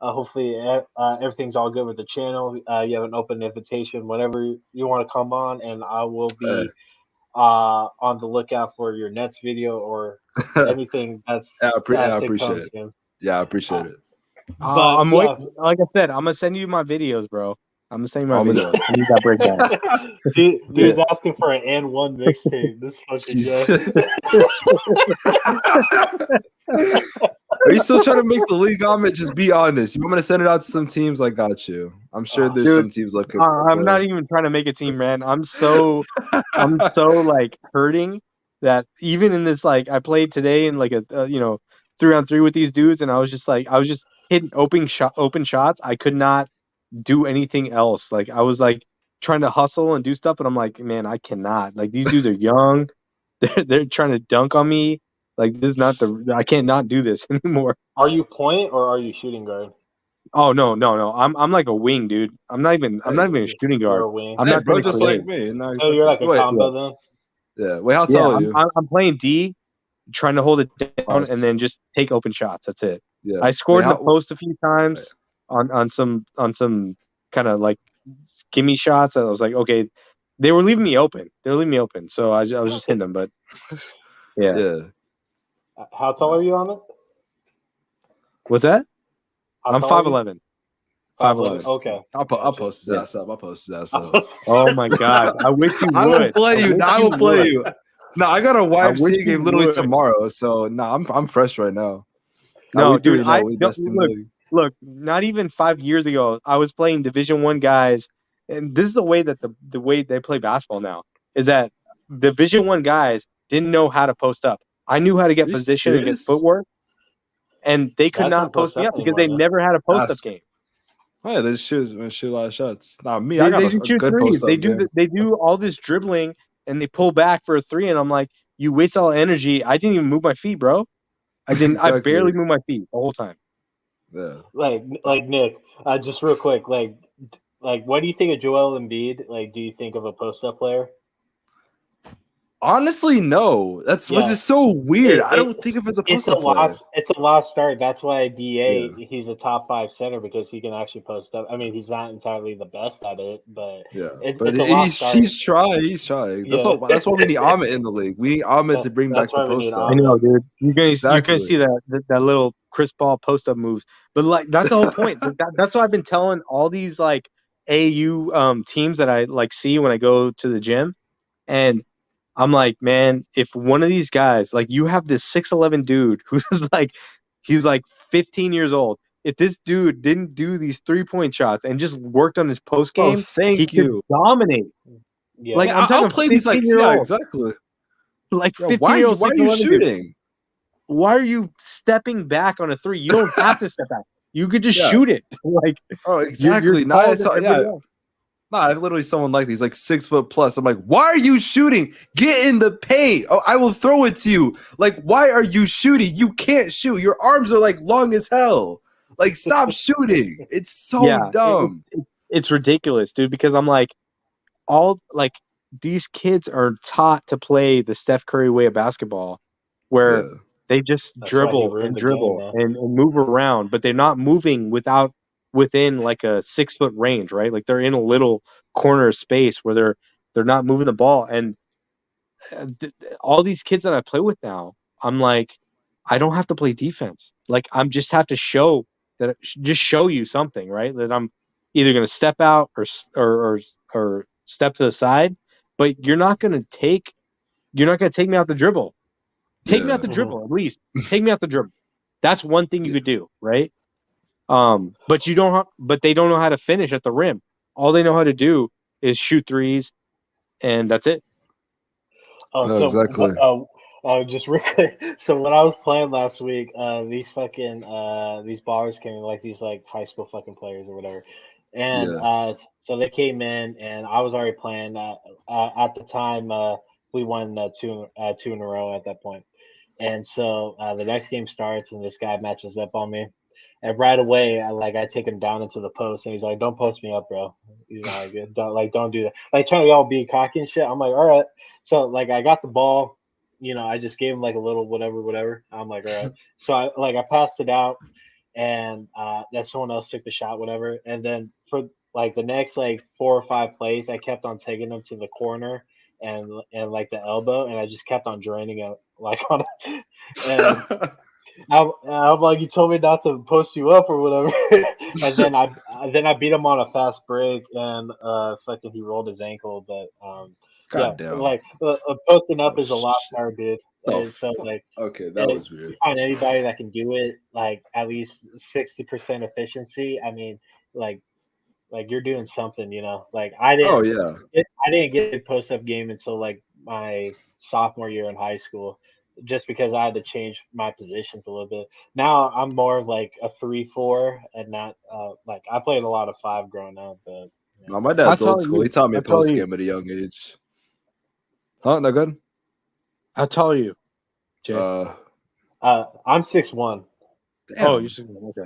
Hopefully, everything's all good with the channel. You have an open invitation whenever you want to come on, and I will Hey. be on the lookout for your next video or anything that's I to appreciate come it. soon. Yeah, I appreciate it. But I'm yeah, waiting. Like I said, I'm gonna send you my videos, bro. I'm gonna send you my I'm gonna. videos. I need that breakdown. dude's Yeah. asking for an and one mixtape. This fucking Jeez. guy. Are you still trying to make the league comment? Just be honest. You want me to send it out to some teams? I got you. I'm sure there's Dude, some teams looking for a I'm not player. even trying to make a team, man. I'm so like hurting that even in this, like, I played today in like a 3-on-3 with these dudes, and I was just hitting open shots. I could not do anything else. Like, I was like trying to hustle and do stuff, but I'm like, man, I cannot. Like, these dudes are young. They're trying to dunk on me. Like, this is not I can't not do this anymore. Are you point or are you shooting guard? Oh no. I'm like a wing, dude. I'm not even a shooting You're guard. a wing. I'm Hey, not bro, trying to just Okay. like create. me. No, So you're exactly. like a Wait, combo then? yeah. Wait, how Yeah, tall are you? I'm playing D, trying to hold it down, Nice. and then just take open shots. That's it. Yeah. I Wait, scored in the how? post a few times on some kind of like gimme shots. And I was like, okay, they were leaving me open. They were leaving me open, so I was just hitting them. But yeah, Yeah. How tall are you, Amit? what's that? How I'm tall are you? 5'11". 5'11". 5'11". Okay. I'll Gotcha. post his Yeah. ass up. I'll post his ass up. Oh my god, I wish you I will would. play you. wish I you will play would. you. No, I got a I wish YFC you game literally would. tomorrow. So no, I'm fresh right now. No, We dude, 3-0. We best team in the league. look. Not even 5 years ago, I was playing Division 1 guys, and this is the way that the way they play basketball now is that Division 1 guys didn't know how to post up. I knew how to Are get you position and get serious? footwork, and they could Guys don't not post post me up up because anymore, they man. never had a post up Ask. game. Oh, yeah, they shoot a lot of shots. Nah, me, I They got they a just shoot good threes. post up game. They do all this dribbling and they pull back for a three, and I'm like, you waste all energy. I didn't even move my feet, bro. I didn't. I Exactly. barely moved my feet the whole time. Yeah. Like Nick, just real quick, what do you think of Joel Embiid? Like, do you think of a post up player? Honestly, no. That's what's Yeah. just so weird. I don't It's think of it as a it's post a up player. lost start. That's why DA Yeah. he's a top 5 center because he can actually post up. I mean, he's not entirely the best at it, but Yeah. But it's a lost start. he's trying. He's trying. Yeah, That's why we need Ahmed in the league. We need Ahmed to bring that's back the why we need post I up. know, Ahmed. dude. You're gonna Exactly. see that little Chris Paul post up moves, but like that's the whole point. That's what I've been telling all these like AU teams that I like see when I go to the gym, and I'm like, man, if one of these guys, like you have this 6'11" dude who's like, he's like 15 years old. If this dude didn't do these 3-point shots and just worked on his post Oh, game, he thank could you. dominate. Yeah. Like Man, I'm I'll talking play these 15 like year yeah, old, exactly. like Yeah, 15 year old why are you 6'11" dude. shooting? Why are you stepping back on a three? You don't have to step back. You could just Yeah. shoot it. Like Oh, you're exactly. Now I taller than saw yeah. everybody else. Nah, I have literally someone like these, like 6 foot plus. I'm like, why are you shooting? Get in the paint. Oh, I will throw it to you. Like, why are you shooting? You can't shoot. Your arms are like long as hell. Like, stop shooting. It's so Yeah, dumb. it's ridiculous, dude. Because I'm like, all like these kids are taught to play the Steph Curry way of basketball, where Yeah. they just That's why he dribble ruined and the game, dribble man. and move around, but they're not moving within like a 6 foot range, right? Like they're in a little corner of space where they're not moving the ball. And all these kids that I play with now, I'm like, I don't have to play defense. Like I'm just have to show that just show you something, right? That I'm either going to step out or step to the side, but you're not going to take me out the dribble. Take me out Yeah. the Mhm. dribble at least. Take me out the dribble. That's one thing you Yeah. could do, right? But but they don't know how to finish at the rim. All they know how to do is shoot threes, and that's it. Oh, No, so exactly. just real quick. So when I was playing last week, these fucking these ballers came in, like these like high school fucking players or whatever, and Yeah. so they came in and I was already playing. At the time, we won two in a row at that point, and so the next game starts and this guy matches up on me, And right away, I take him down into the post, and he's like, "Don't post me up, bro." He's like, don't do that." Like trying to all be cocky and shit. I'm like, all right. So like I got the ball, I just gave him like a little whatever. I'm like, all right. So I passed it out, and that someone else took the shot, whatever. And then for like the next like 4 or 5 plays, I kept on taking them to the corner and like the elbow, and I just kept on draining it like on it. And I'm like, you told me not to post you up or whatever. And then I beat him on a fast break, and fucking he rolled his ankle. But yeah, God damn. like posting up is a lot better, dude. Oh, So like, okay, that was you weird. find anybody that can do it, like at least 60% efficiency. I mean, like you're doing something, Like Oh yeah. I didn't get a post up game until like my sophomore year in high school, just because I had to change my positions a little bit. Now I'm more of like a 3-4, and not like I played a lot of 5 growing up, but No, my dad's I'll old tell school. you. He taught me I'll tell post you. game at a young age. Huh? Not good. I'll tell you, Jay. I'm 6'1". Damn. Oh, you're okay.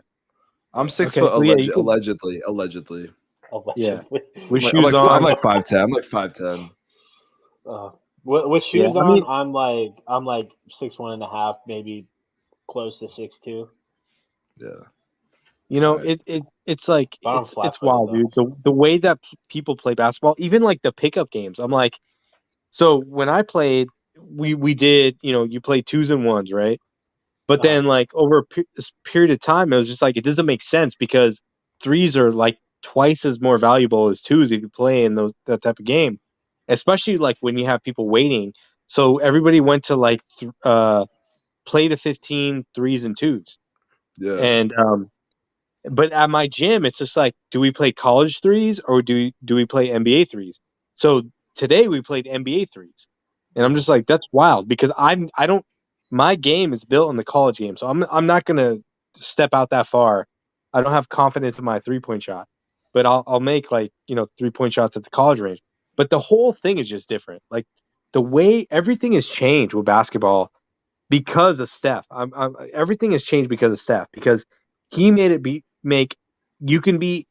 I'm 6 Okay, foot so yeah, you can- allegedly. Allegedly. With I'm shoes like on. I'm like 5'10". I'm like 5'10". With Yeah, shoes I on, mean- I'm like 6'1.5", maybe close to 6'2". Yeah. Right. It's like But I'm it's flat-footed, wild, though. dude. The way that people play basketball, even like the pickup games. I'm like, so when I played, we did, you play 2s and 1s, right? But then like over this period of time, it was just like it doesn't make sense because 3s are like twice as more valuable as 2s if you play in that type of game, especially like when you have people waiting. So everybody went to like play to 15 3s and 2s, Yeah. and but at my gym, it's just like, do we play college 3s or do we play NBA 3s? So today we played NBA 3s, and I'm just like, that's wild because I don't. My game is built in the college game, so I'm not gonna step out that far. I don't have confidence in my 3-point shot, but I'll make like 3-point shots at the college range. But the whole thing is just different. Like the way everything has changed with basketball because of Steph. Everything has changed because of Steph because he made it make you can be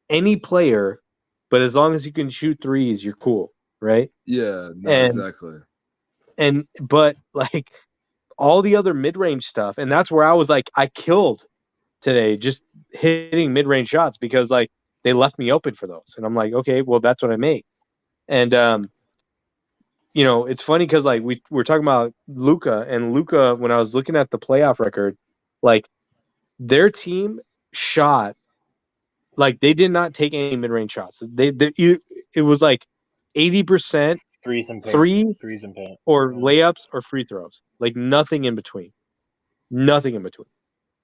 any player, but as long as you can shoot 3s, you're cool, right? Yeah. No, And exactly. but like all the other mid-range stuff, and that's where I was like, I killed today just hitting mid-range shots because like they left me open for those, and I'm like, okay, well that's what I make. And it's funny because like we're talking about Luka, and Luka, when I was looking at the playoff record, like their team shot like they did not take any mid-range shots. It was like 80% Threes and paint. three Threes and paint. or layups or free throws, like nothing in between. Nothing in between.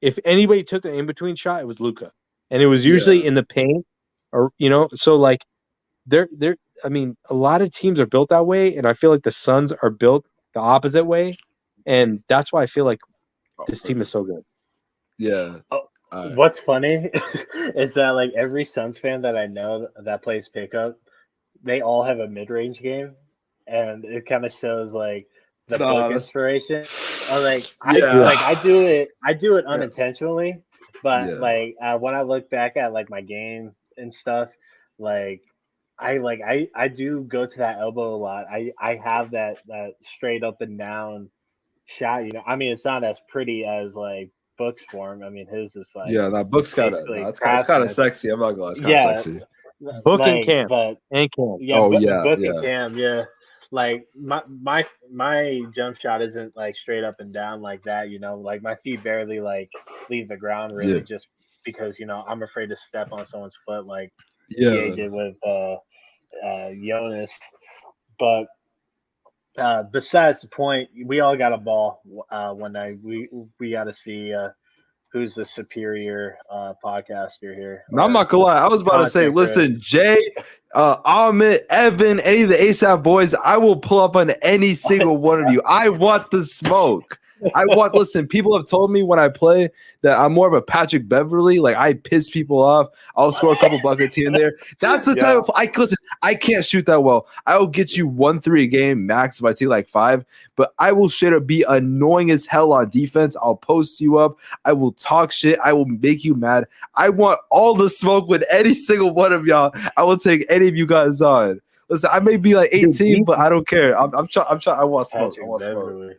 If anybody took an in-between shot, it was Luka, and it was usually Yeah. in the paint, or so like they're. I mean, a lot of teams are built that way, and I feel like the Suns are built the opposite way, and that's why I feel like this team is so good. Yeah. What's funny is that like every Suns fan that I know that plays pickup, they all have a mid-range game, and it kind of shows like the book inspiration. I do it unintentionally, but like when I look back at like my game and stuff, like I do go to that elbow a lot. I have that straight up and down shot. I mean, it's not as pretty as like Book's form. I mean, his is like that Book's it's kind of sexy. I'm not gonna lie, it's kind of sexy. Book and like, Cam. but And Cam. yeah, Oh, Book yeah. and Cam, yeah. Like my jump shot isn't like straight up and down like that. Like my feet barely like leave the ground really, just because I'm afraid to step on someone's foot like EA did with Jonas. But besides the point, we all got a ball one night. We got to see who's the superior podcaster here. No, I'm not gonna lie. I was about to say, listen, Jay, Ahmed, Evan, any of the ASAP boys, I will pull up on any single one of you. I want the smoke. Listen, people have told me when I play that I'm more of a Patrick Beverly. Like I piss people off. I'll score a couple buckets here and there. That's the type of listen. I can't shoot that well. I will get you 1-3 a game max if I take like 5, but I will straight up be annoying as hell on defense. I'll post you up. I will talk shit. I will make you mad. I want all the smoke with any single one of y'all. I will take any of you guys on. Listen, I may be like 18, but I don't care. I'm trying. I want smoke. I want smoke.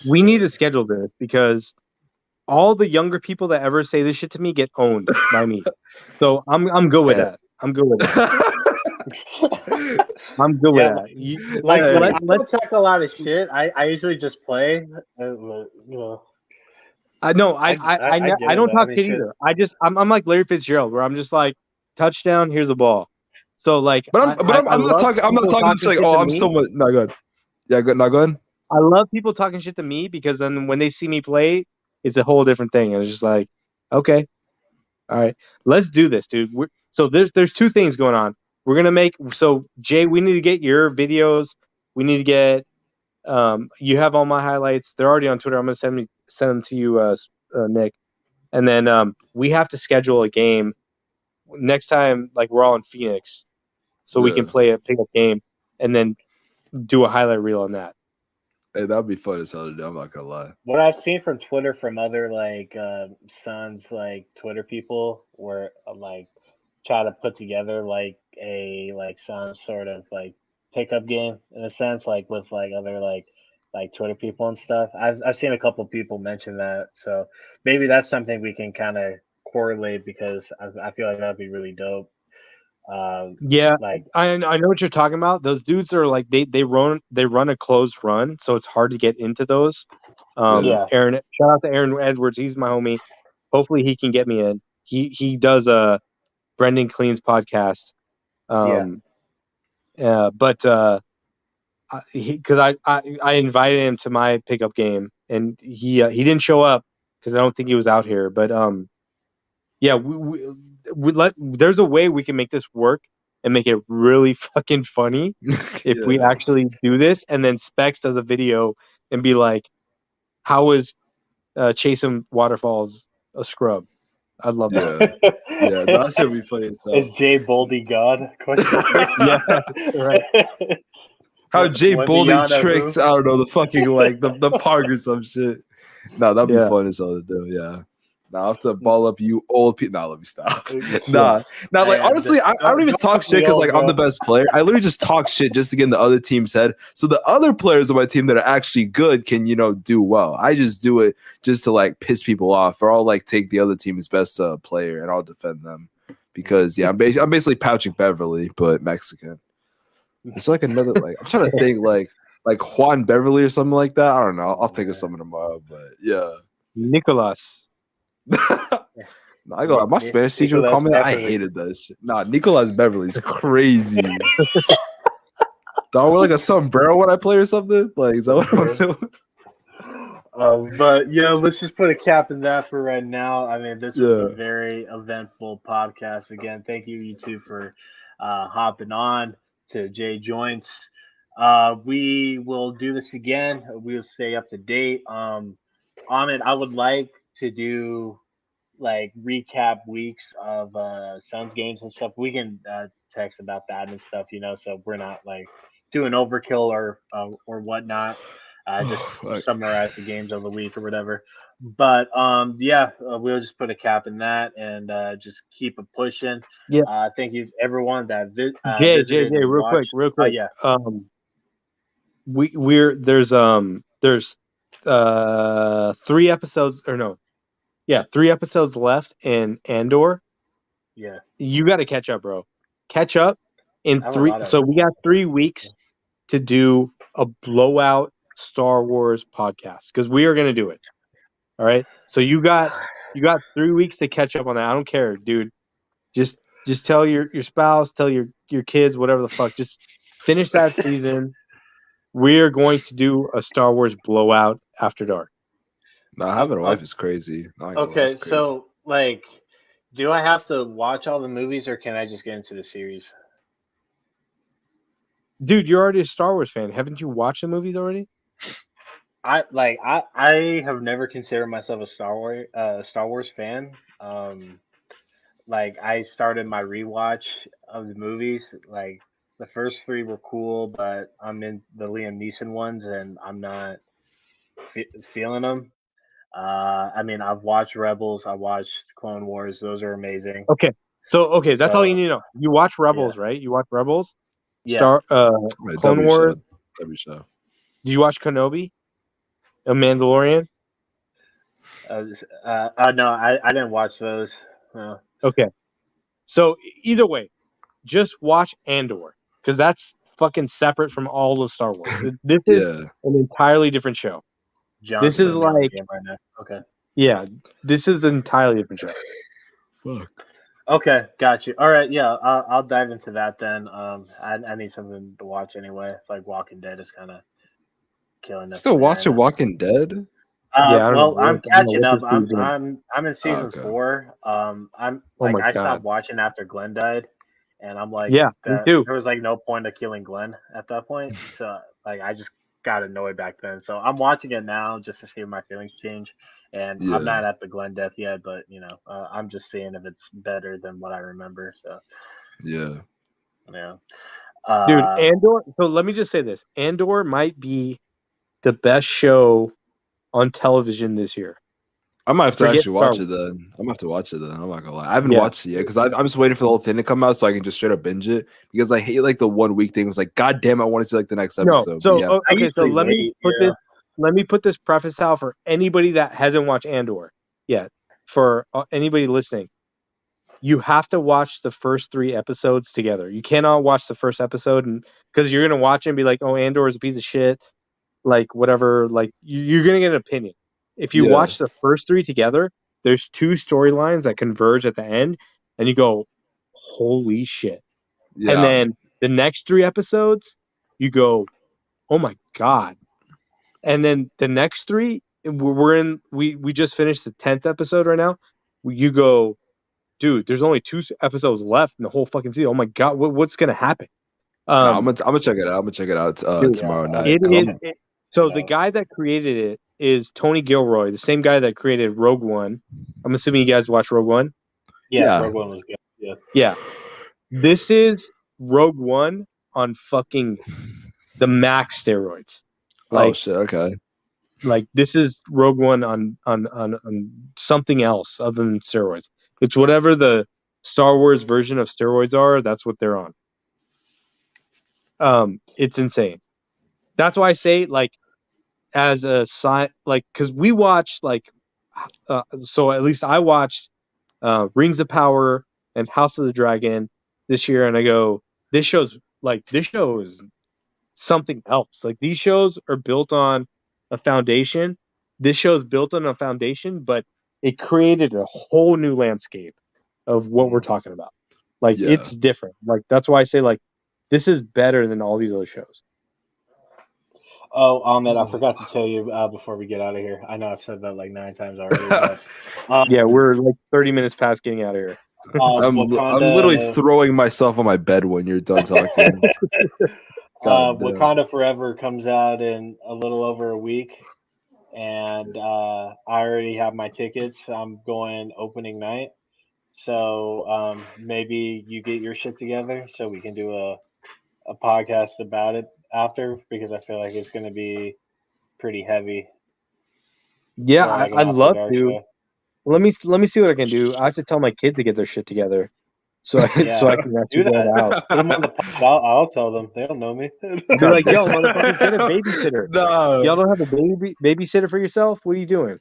We need to schedule this because all the younger people that ever say this shit to me get owned by me. So I'm good with that. I'm good with that. I'm good with that. Let's talk a lot of shit. I usually just play. You know. I don't talk shit either. I'm like Larry Fitzgerald, where I'm just like, touchdown, here's a ball. So like, I'm not talking shit like, oh, I'm somewhat not good. Yeah, good, not good. I love people talking shit to me because then when they see me play, it's a whole different thing. And it's just like, okay, all right, let's do this, dude. So there's two things going on. We're gonna Jay, we need to get your videos. We need to get you have all my highlights. They're already on Twitter. I'm gonna send them to you, Nick. And then we have to schedule a game next time. Like we're all in Phoenix, so we can play a pickup game and then do a highlight reel on that. Hey, that'd be fun as hell to do. I'm not gonna lie. What I've seen from Twitter from other like Suns like Twitter people were like try to put together like a like Suns sort of like pickup game in a sense, like with like other like Twitter people and stuff. I've seen a couple people mention that, so maybe that's something we can kind of correlate because I feel like that'd be really dope. Yeah, like I know what you're talking about. Those dudes are like they run a closed run, so it's hard to get into those. Aaron, shout out to Aaron Edwards. He's my homie. Hopefully he can get me in. He does a Brendan Clean's podcast. Because I invited him to my pickup game and he didn't show up because I don't think he was out here. But yeah, there's a way we can make this work and make it really fucking funny if we actually do this. And then Specs does a video and be like, "How is chasing waterfalls a scrub?" I'd love that. Yeah, that's gonna be funny as hell. Is Jay Boldy God? Yeah, right. How Jay Boldy tricks, I don't know, the fucking like the park or some shit. No, that'd be fun as hell to do. Yeah. Now I have to ball up you old people. Nah, let me stop. Nah, like honestly, I don't even talk shit because like I'm the best player. I literally just talk shit just to get in the other team's head, so the other players of my team that are actually good can do well. I just do it just to like piss people off, or I'll like take the other team's best player and I'll defend them because I'm basically Patrick Beverly but Mexican. It's like another like I'm trying to think like Juan Beverly or something like that. I don't know. I'll think of something tomorrow, but yeah. Nicolas. No, I go. My Spanish teacher would call me that. I hated that shit. Nah, Nicolas Beverly's crazy. Do I wear like a sombrero when I play or something? Like, is that what I'm doing? But yeah, let's just put a cap in that for right now. I mean, this was a very eventful podcast. Again, thank you two for hopping on to Jay Joints. We will do this again. We'll stay up to date. Ahmed, I would like to do like recap weeks of Suns games and stuff. We can text about that and stuff, so we're not like doing overkill or whatnot. Just summarize the games of the week or whatever. But we'll just put a cap in that and just keep it pushing. Yeah. Thank you everyone that Jay, real quick. There's 3 episodes or no. Yeah, 3 episodes left in Andor. Yeah. You got to catch up, bro. Catch up in 3. So we got 3 weeks to do a blowout Star Wars podcast because we are going to do it. All right. So you got 3 weeks to catch up on that. I don't care, dude. Just tell your spouse, tell your kids, whatever the fuck. Just finish that season. We are going to do a Star Wars blowout after dark. No, having a wife is crazy. Okay, so like, do I have to watch all the movies or can I just get into the series? Dude, you're already a Star Wars fan. Haven't you watched the movies already? I have never considered myself a Star Wars fan. Like I started my rewatch of the movies. Like the first three were cool, but I'm in the Liam Neeson ones, and I'm not feeling them. I mean, I've watched Rebels, I watched Clone Wars. Those are amazing. Okay. So that's all you So need to know. You watch yeah, Rebels, right? You watch Rebels, yeah. Right, Clone W Wars. show. W show. Did you watch Kenobi, a Mandalorian? No, I didn't watch those. Uh, Okay. So either way, just watch Andor because that's fucking separate from all of Star Wars. This is Yeah. an entirely different show. John's This is putting me on the like, game right now. Okay. yeah, this is an entirely different show. Fuck. Okay, got you. All right, yeah, I'll dive into that then. I need something to watch anyway. It's like Walking Dead is kind of killing it for Still me right watching now. Walking Dead? Yeah, I don't know. Well, I'm I don't know catching what up. this dude's doing. I'm in Oh, season okay. 4. I'm Oh like my I god. stopped watching after Glenn died, and I'm like Yeah, me that. too. There was like no point of killing Glenn at that point. So like I just got annoyed back then. So I'm watching it now just to see if my feelings change. And I'm Yeah. not at the Glenn death yet, but I'm just seeing if it's better than what I remember. So Yeah. yeah. Dude, Uh, Andor. So let me just say this: Andor might be the best show on television this year. I might have to Forget actually Star watch Wars. it then. I'm gonna have to watch it then. I'm not gonna lie. I haven't Yeah. watched it yet because I'm just waiting for the whole thing to come out so I can just straight up binge it because I hate like the 1 week thing. It was like, God damn, I want to see like the next No. episode. But So yeah, I okay. So usually wait. Yeah. let me put this preface out for anybody that hasn't watched Andor yet. For anybody listening, you have to watch the first 3 episodes together. You cannot watch the first episode and because you're gonna watch it and be like, "Oh, Andor is a piece of shit." Like whatever. Like you're gonna get an opinion. If you yeah, watch the first 3 together, there's 2 storylines that converge at the end, and you go, "Holy shit!" And yeah. then the next 3 episodes, you go, "Oh my god!" And then the next 3, we just finished the 10th episode right now. You go, dude, there's only 2 episodes left in the whole fucking season. Oh my god, what's gonna happen? No, Um, I'm gonna check it out. I'm gonna check it out dude, Yeah. tomorrow night it because is. I'm So It the out. guy that created it is Tony Gilroy, the same guy that created Rogue One. I'm assuming you guys watch Rogue One. Yeah, yeah. Rogue One was good. Yeah. Yeah, this is Rogue One on fucking the max steroids. Oh Like, shit. Okay. this is Rogue One on something else other than steroids. It's whatever the Star Wars version of steroids are. That's what they're on. It's insane. That's why I say like as a side, like because we watched like so at least I watched Rings of Power and House of the Dragon this year, and I go, this show is something else. Like these shows are built on a foundation. This show is built on a foundation, but it created a whole new landscape of what we're talking about. Like Yeah. it's different. Like that's why I say like this is better than all these other shows. Oh, Ahmed, I forgot to tell you before we get out of here. I know I've said that like 9 times already, but Yeah, um, we're like 30 minutes past getting out of here. I'm literally Wakanda, throwing myself on my bed when you're done talking. God damn. Wakanda Forever comes out in a little over a week, and I already have my tickets. I'm going opening night, so maybe you get your shit together so we can do a podcast about it after because I feel like it's going to be pretty heavy Yeah, for like an I'd after love dark to. show. Let me see what I can do. I have to tell my kid to get their shit together, so so Yeah, I can actually do go to the that. house. Put them on the pod. I'll tell them. They don't know me. Be God like, yo, damn. motherfuckers, get a babysitter. No. Y'all don't have a babysitter for yourself? What are you doing?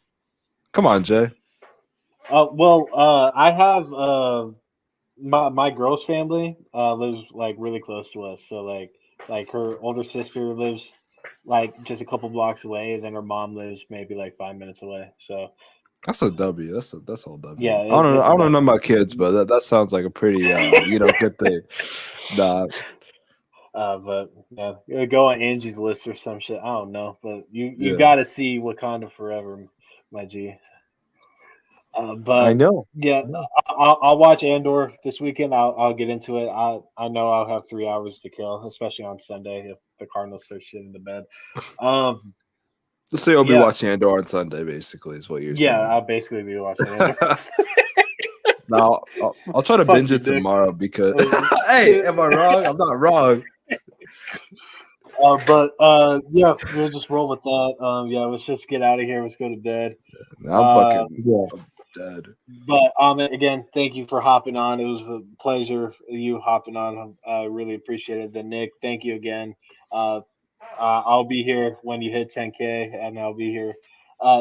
Come on, Jay. I have my girl's family lives like really close to us. So like her older sister lives like just a couple blocks away, and then her mom lives maybe like 5 minutes away. So That's a W. That's all W. yeah, I don't know. it's I a don't know W. nothing about kids, but that sounds like a pretty good thing. Nah. But yeah, go on Angie's list or some shit. I don't know, but you Yeah. got to see Wakanda Forever, my G. I But know. yeah, I'll watch Andor this weekend. I'll get into it. I know I'll have 3 hours to kill, especially on Sunday if the Cardinals start shit in the bed. Um, So you'll be Yeah. watching Andor on Sunday, basically, is what you're saying. Yeah, I'll basically be watching it. Now I'll try to Fuck binge you, it Nick. tomorrow because hey, am I wrong? I'm not wrong. Yeah, we'll just roll with that. Yeah, let's just get out of here. Let's go to bed. I'm fucking Yeah. dead. But again, thank you for hopping on. It was a pleasure you hopping on. I really appreciate it. Then Nick, thank you again. I'll be here when you hit 10K, and I'll be here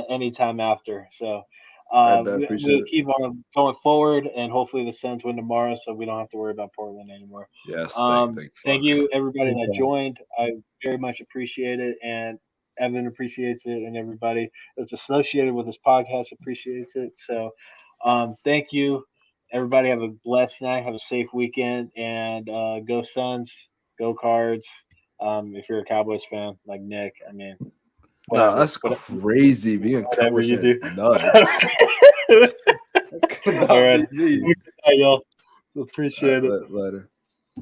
anytime after. So I bet appreciate we'll it. keep on going forward, and hopefully the Suns win tomorrow, so we don't have to worry about Portland anymore. Yes, Thank you, everybody that Yeah. joined. I very much appreciate it, and Evan appreciates it, and everybody that's associated with this podcast appreciates it. So, thank you, everybody. Have a blessed night. Have a safe weekend, and go Suns, go Cards. If you're a Cowboys fan like Nick, I mean, No, whatever, that's crazy. Being a whatever Cowboys you fan do. is nuts. That could All not right, be me. good night, y'all. Appreciate it. Later.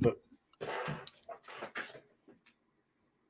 But